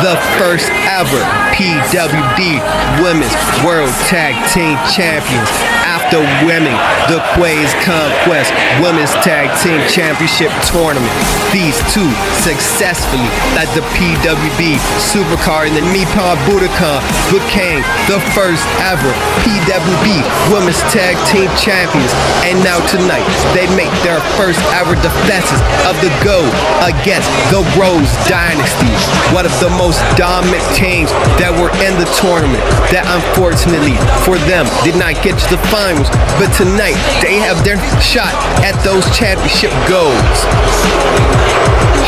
the first ever PWD Women's World Tag Team Champions after winning the Quays Conquest Women's Tag Team Championship Tournament. These two successfully at the PWB Supercard and the Nippon Budokan became the first ever PWB Women's Tag Team Champions. And now tonight, they make their first ever defenses of the gold against the Rose Dynasty, one of the most dominant teams that were in the tournament that unfortunately for them did not get to the finals, but tonight they have their shot at those championship goals.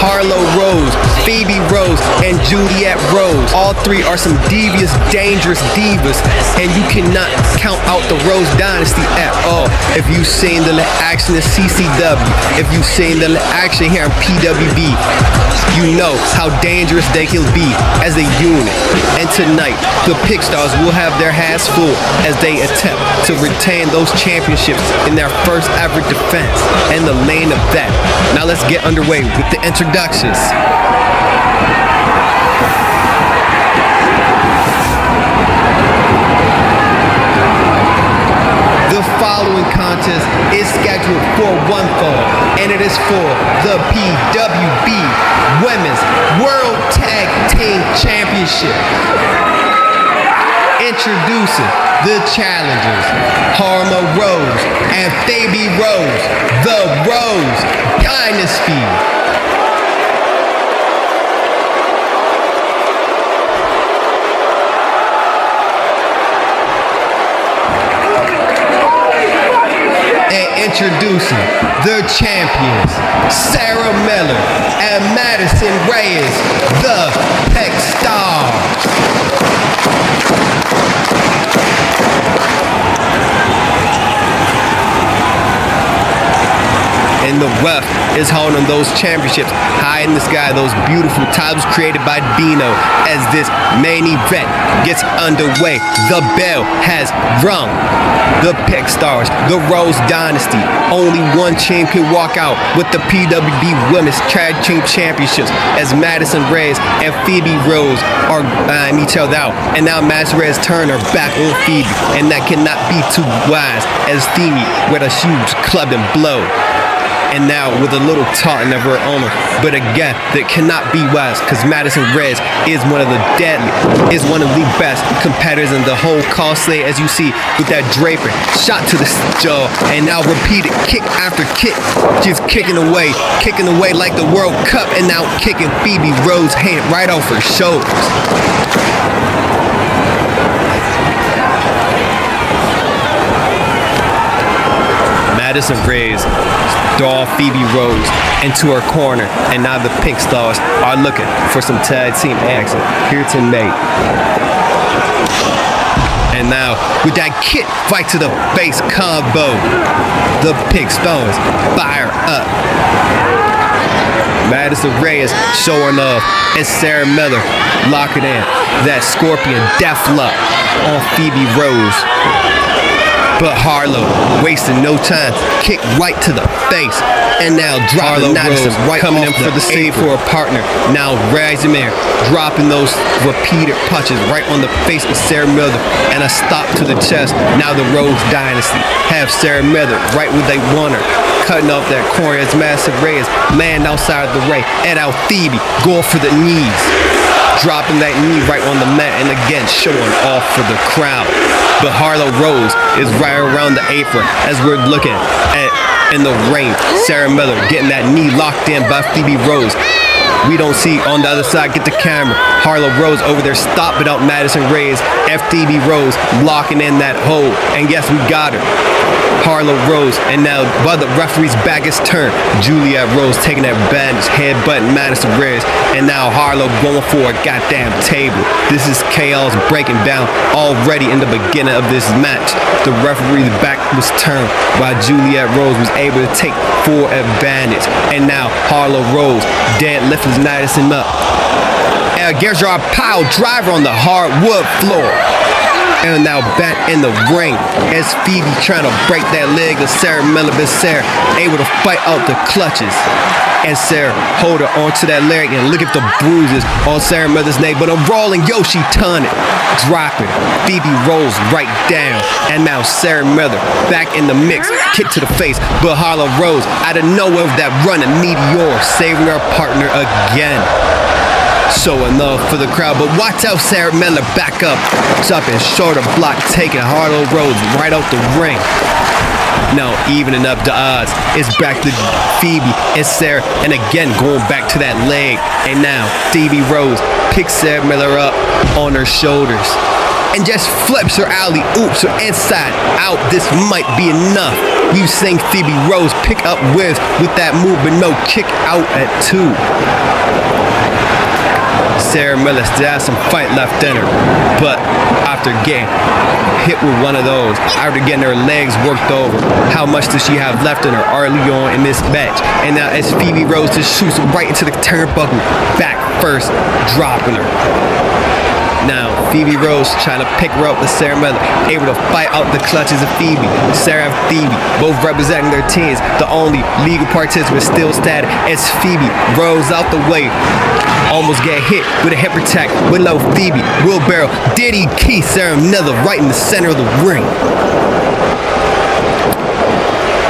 Harlow Rose, Phoebe Rose, and Juliet Rose. All three are some devious, dangerous divas, and you cannot count out the Rose Dynasty at all. If you've seen the action in CCW, if you've seen the action here in PWB, you know how dangerous they can be as a unit. And tonight, the Pick Stars will have their hands full as they attempt to retain those championships in their first ever defense and the lane of that. Now let's get underway with the introductions. The following contest is scheduled for one fall, and it is for the PWB Women's World Tag Team Championship. Introducing the challengers, Harma Rose and Phoebe Rose, the Rose Dynasty. Introducing the champions, Sarah Miller and Madison Reyes, the Peck Stars. In the rough is holding those championships high in the sky, those beautiful titles created by Dino. As this main event gets underway, the bell has rung. The Pick Stars, the Rose Dynasty, only one team can walk out with the PWB Women's Tag Team Championships, as Madison Reyes and Phoebe Rose are eyeing each other out. And now Madison Reyes turned her back on Phoebe, and that cannot be too wise, as Phoebe with a huge clubbing blow. And now with a little taunting of her owner. But again, that cannot be wise, because Madison Reyes is one of the best competitors in the whole cosplay, as you see with that draper. Shot to the jaw, and now repeated kick after kick. She's kicking away like the World Cup, and now kicking Phoebe Rose's hand right off her shoulders. Madison Reyes draw Phoebe Rose into her corner, and now the Pink Stars are looking for some tag team action here tonight. And now with that kick fight to the face combo, the Pink Stars fire up. Madison Reyes showing off, and Sarah Miller locking in that Scorpion Death Lock on Phoebe Rose. But Harlow wasting no time, kick right to the face, and now dropping Madison right coming in for the save for a partner. Now Razumir dropping those repeated punches right on the face of Sarah Miller, and a stop to the chest. Now the Rose Dynasty have Sarah Miller right where they want her, cutting off that corner as Madison Reyes land outside the ring, and out Phoebe going for the knees, dropping that knee right on the mat, and again showing off for the crowd. But Harlow Rose is right around the apron as we're looking at in the ring. Sarah Miller getting that knee locked in by Phoebe Rose. We don't see on the other side, get the camera, Harlow Rose over there stopping out Madison Reyes, and Phoebe Rose locking in that hold. And yes, we got her. Harlow Rose, and now while the referee's back is turned, Juliet Rose taking that bandage, headbutting Madison Reyes, and now Harlow going for a goddamn table. This is chaos breaking down already in the beginning of this match. The referee's back was turned while Juliet Rose was able to take full advantage, and now Harlow Rose deadlifting Madison up. And gives her a pile driver on the hardwood floor. And now back in the ring as Phoebe trying to break that leg of Sarah Miller, but Sarah able to fight out the clutches. And Sarah hold her onto that leg, and look at the bruises on Sarah Miller's neck. But a rolling Yoshi ton it, dropping. Phoebe rolls right down, and now Sarah Miller back in the mix, kick to the face. But Harlow Rose out of nowhere with that running meteor, saving her partner again. So enough for the crowd, but watch out, Sarah Miller back up, jumping shoulder block, taking Harlow Rose right out the ring. Now evening up the odds, it's back to Phoebe and Sarah, and again going back to that leg. And now Phoebe Rose picks Sarah Miller up on her shoulders and just flips her alley-oops her inside out. This might be enough. We've seen Phoebe Rose pick up wins with that move, but no kick out at 2. Sarah Miller still has some fight left in her, but after getting hit with one of those, after getting her legs worked over, how much does she have left in her early on in this match? And now as Phoebe Rose just shoots right into the turnbuckle, back first, dropping her. Now, Phoebe Rose trying to pick her up with Sarah Miller, able to fight out the clutches of Phoebe. Sarah and Phoebe, both representing their teams. The only legal participant still standing as Phoebe rolls out the way. Almost get hit with a hip attack with low Phoebe. Wheelbarrow, Diddy Key, Sarah Miller right in the center of the ring.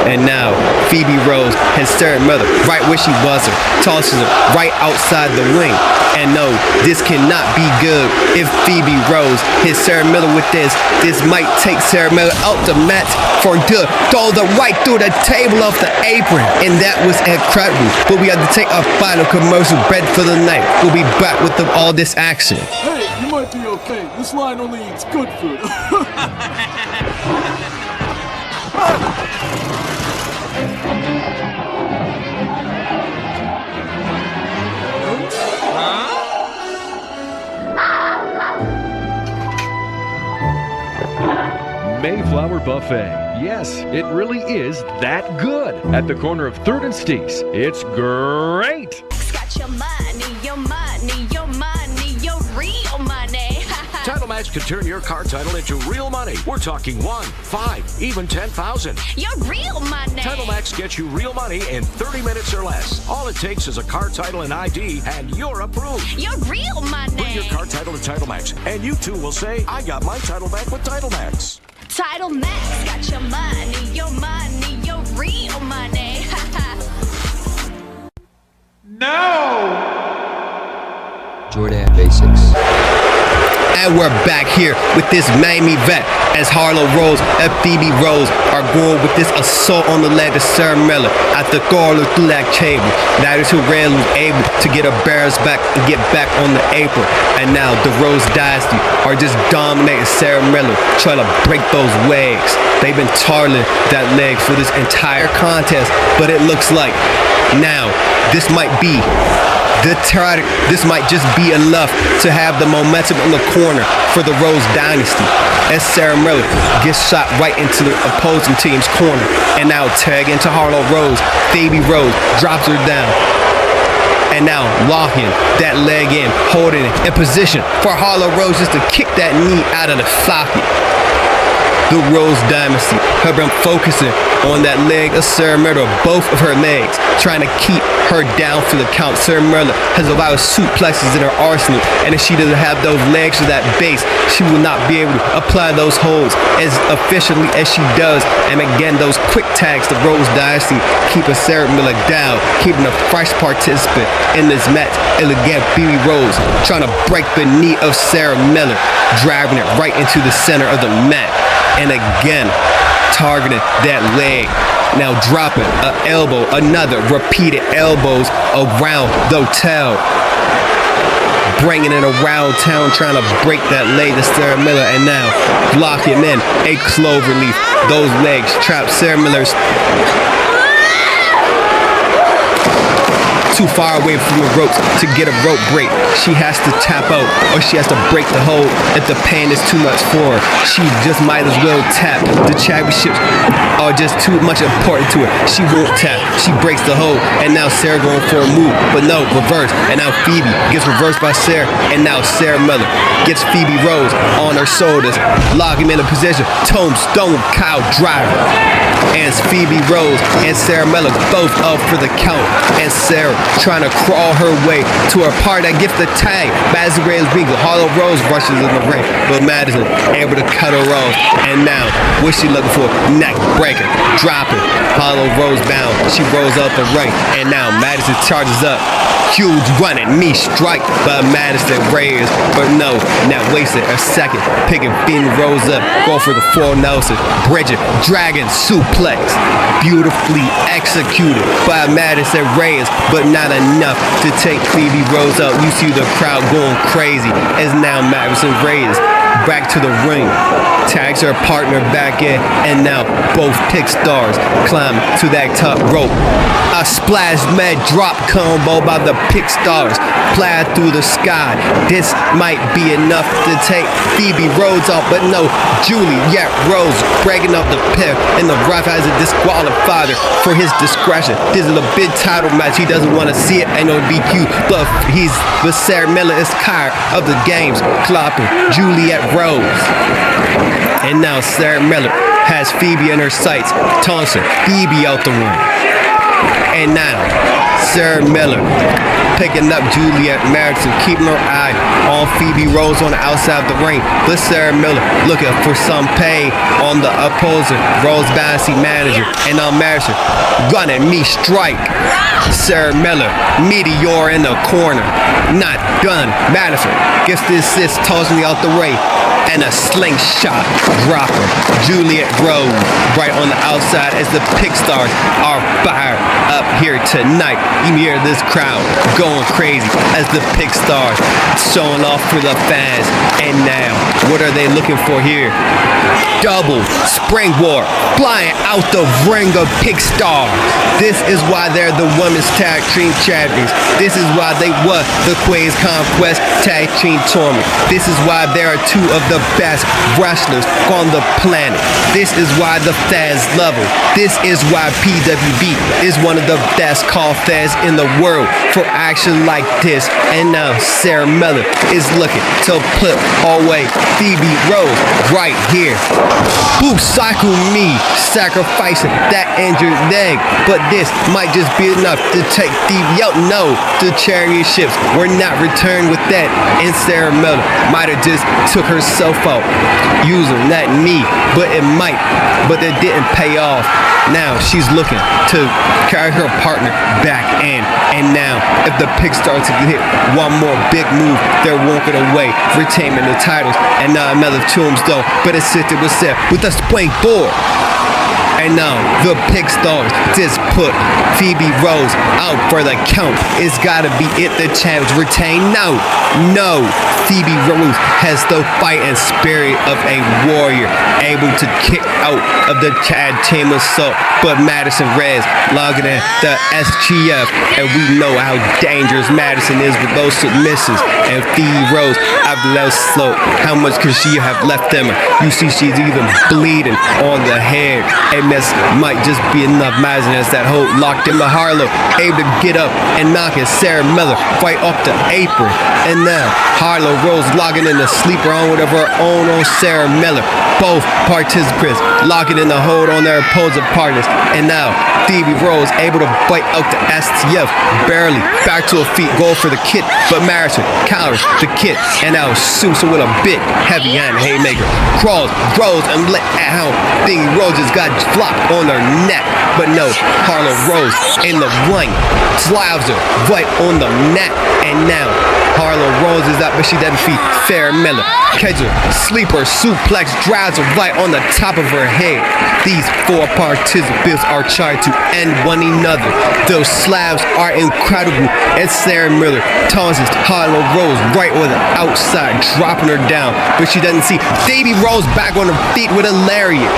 And now, Phoebe Rose has Sarah Miller right where she was her, tosses her right outside the ring. And no, this cannot be good if Phoebe Rose hits Sarah Miller with this. This might take Sarah Miller out the match for good. Throw her right through the table off the apron. And that was incredible. But we have to take our final commercial break for the night. We'll be back with all this action. Hey, you might be okay. This line only eats good food. Mayflower Buffet. Yes, it really is that good. At the corner of 3rd and Steeves, it's great. Got your money, your money, your money, your real money. Title Max could turn your car title into real money. We're talking 1, 5, even 10,000. Your real money. Title Max gets you real money in 30 minutes or less. All it takes is a car title and ID, and you're approved. Your real money. Bring your car title to Title Max, and you too will say, I got my title back with Title Max. Title Max got your money, your real money. No! Jordan Basics. And we're back here with this main event as Harlow Rose and Phoebe Rose are going with this assault on the leg of Sarah Miller at the Garland through that cable. That is who Randall was able to get her bears back and get back on the apron. And now the Rose Dynasty are just dominating Sarah Miller, trying to break those legs. They've been targeting that leg for this entire contest, but it looks like now this might be this might just be enough to have the momentum in the corner for the Rose Dynasty as Sarah Miller gets shot right into the opposing team's corner. And now tag into Harlow Rose. Phoebe Rose drops her down. And now locking that leg in, holding it in position for Harlow Rose just to kick that knee out of the socket. The Rose Dynasty have been focusing on that leg of Sarah Miller, both of her legs, trying to keep her down for the count. Sarah Miller has a lot of suplexes in her arsenal, and if she doesn't have those legs to that base, she will not be able to apply those holds as efficiently as she does. And again, those quick tags, the Rose Dynasty keeping Sarah Miller down, keeping a fresh participant in this match. And again, Phoebe Rose trying to break the knee of Sarah Miller, driving it right into the center of the mat. And again, targeting that leg. Now dropping an elbow, another repeated elbows around the tail. Bringing it around town, trying to break that leg to Sarah Miller. And now blocking in a clover leaf. Those legs trap Sarah Miller's too far away from the ropes to get a rope break. She has to tap out, or she has to break the hold if the pain is too much for her. She just might as well tap. The championships are just too much important to her. She won't tap. She breaks the hold, and now Sarah going for a move, but no, reverse. And now Phoebe gets reversed by Sarah, and now Sarah Miller gets Phoebe Rose on her shoulders, locking him in a position. Tombstone cow driver. And Phoebe Rose and Sarah Miller both up for the count, and Sarah trying to crawl her way to her part that gets the tag. Madison Reyes Regal. Harlow Rose rushes in the ring, but Madison able to cut her off. And now, what's she looking for? Neck breaker. Dropping. Harlow Rose bound. She rolls up the ring. And now Madison charges up. Huge running knee strike by Madison Reyes. But no, not wasting a second. Picking Phoebe Rose up. Go for the full Nelson. Bridget. Dragon suplex. Beautifully executed by Madison Reyes, but not enough to take Phoebe Rose out. You see the crowd going crazy as now Madison Reyes back to the ring, tags her partner back in, and now both Pick Stars climb to that top rope. A splash mad drop combo by the Pick Stars, fly through the sky. This might be enough to take Phoebe Rose off, but no, Juliet Rose breaking up the pin, and the ref has a disqualified for his discretion. This is a big title match. He doesn't want to see it, and no DQ, but Sarah Miller is tired of the games, clopping Juliet Rose. And now Sarah Miller has Phoebe in her sights, tossing Phoebe out the ring. And now Sarah Miller picking up Juliet Madison, keeping her eye on Phoebe Rose on the outside of the ring. But Sarah Miller looking for some pay on the opposing Rose Dynasty manager. And now Madison running knee strike. Sarah Miller, Meteor in the corner. Not done. Madison gets the assist, tossing me out the way. And a slingshot dropper. Juliet Rose right on the outside as the Pick Stars are fired up here tonight. You hear this crowd going crazy as the Pick Stars showing off for the fans. And now, what are they looking for here? Double springboard flying out the ring of Pick Stars. This is why they're the women's tag team champions. This is why they won the Queen's Conquest Tag Team Tournament. This is why there are two of the best wrestlers on the planet. This is why the fans love her. This is why PWB is one of the best call fans in the world for action like this. And now Sarah Miller is looking to put away Phoebe Rose right here. Who cycle me, sacrificing that injured leg. But this might just be enough to take Phoebe out. No, the championships were not returned with that. And Sarah Miller might have just took herself out using that knee, but it might, but it didn't pay off. Now she's looking to carry her partner back in. And now if the pick starts to hit one more big move, they're walking away, retaining the titles. And now another tombstone, but it's sit with set with a springboard. And now the Pick Stars just put Phoebe Rose out for the count. It's gotta be it, the champs retain. No, Phoebe Rose has the fight and spirit of a warrior, able to kick out of the tag team assault. But Madison Reyes logging in the SGF, and we know how dangerous Madison is with those submissions. And Phoebe Rose, after that slope, how much could she have left them? You see she's even bleeding on the head. And this might just be enough. Madison has that hold locked in. Harlow able to get up and knock it. Sarah Miller fight off the apron. And now Harlow Rose logging in the sleeper on with her own on Sarah Miller. Both participants locking in the hold on their opposing partners. And now Phoebe Rose able to bite out the STF. Barely back to her feet, go for the kick. But Madison counters the kick. And now Susan with a big heavy hand haymaker. Crawls, grows, and let out. Phoebe Rose just got flopped on her neck. But no, Harlow Rose in the ring slams her right on the neck. And now Harlow Rose is up, but she doesn't defeat Sarah Miller. Catcher, sleeper, suplex, drives her right on the top of her head. These four participants are trying to end one another. Those slabs are incredible. And Sarah Miller tosses Harlow Rose right on the outside, dropping her down. But she doesn't see Phoebe Rose back on her feet with a lariat.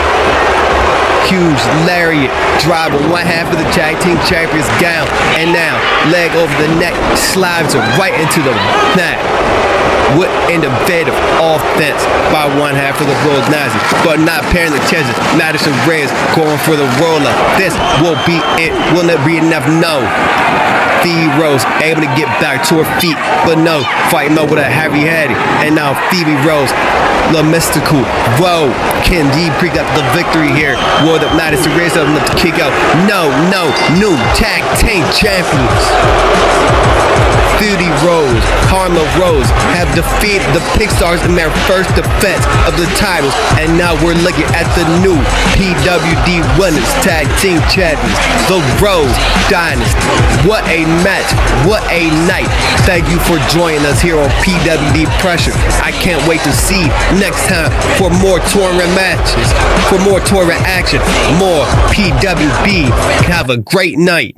Huge lariat, driving one half of the tag team champions gown, and now leg over the neck, slides her right into the mat. What innovative offense by one half of the Rose Nazi, but not pairing the chances. Madison Reyes going for the roll up. This will be it. Will it be enough? No. Phoebe Rose able to get back to her feet, but no, fighting up with a heavy head. And now Phoebe Rose, the mystical. Whoa, can he pick up the victory here? Will the Madison Reyes up enough to kick out? No, new tag team champions. Phoebe Rose, Harlow Rose have defeated the Pick Stars in their first defense of the titles, and now we're looking at the new PWD Women's Tag Team Champions, the Rose Dynasty. What a match, what a night. Thank you for joining us here on PWD Pressure. I can't wait to see next time for more tournament matches, for more tournament action, more PWB. Have a great night.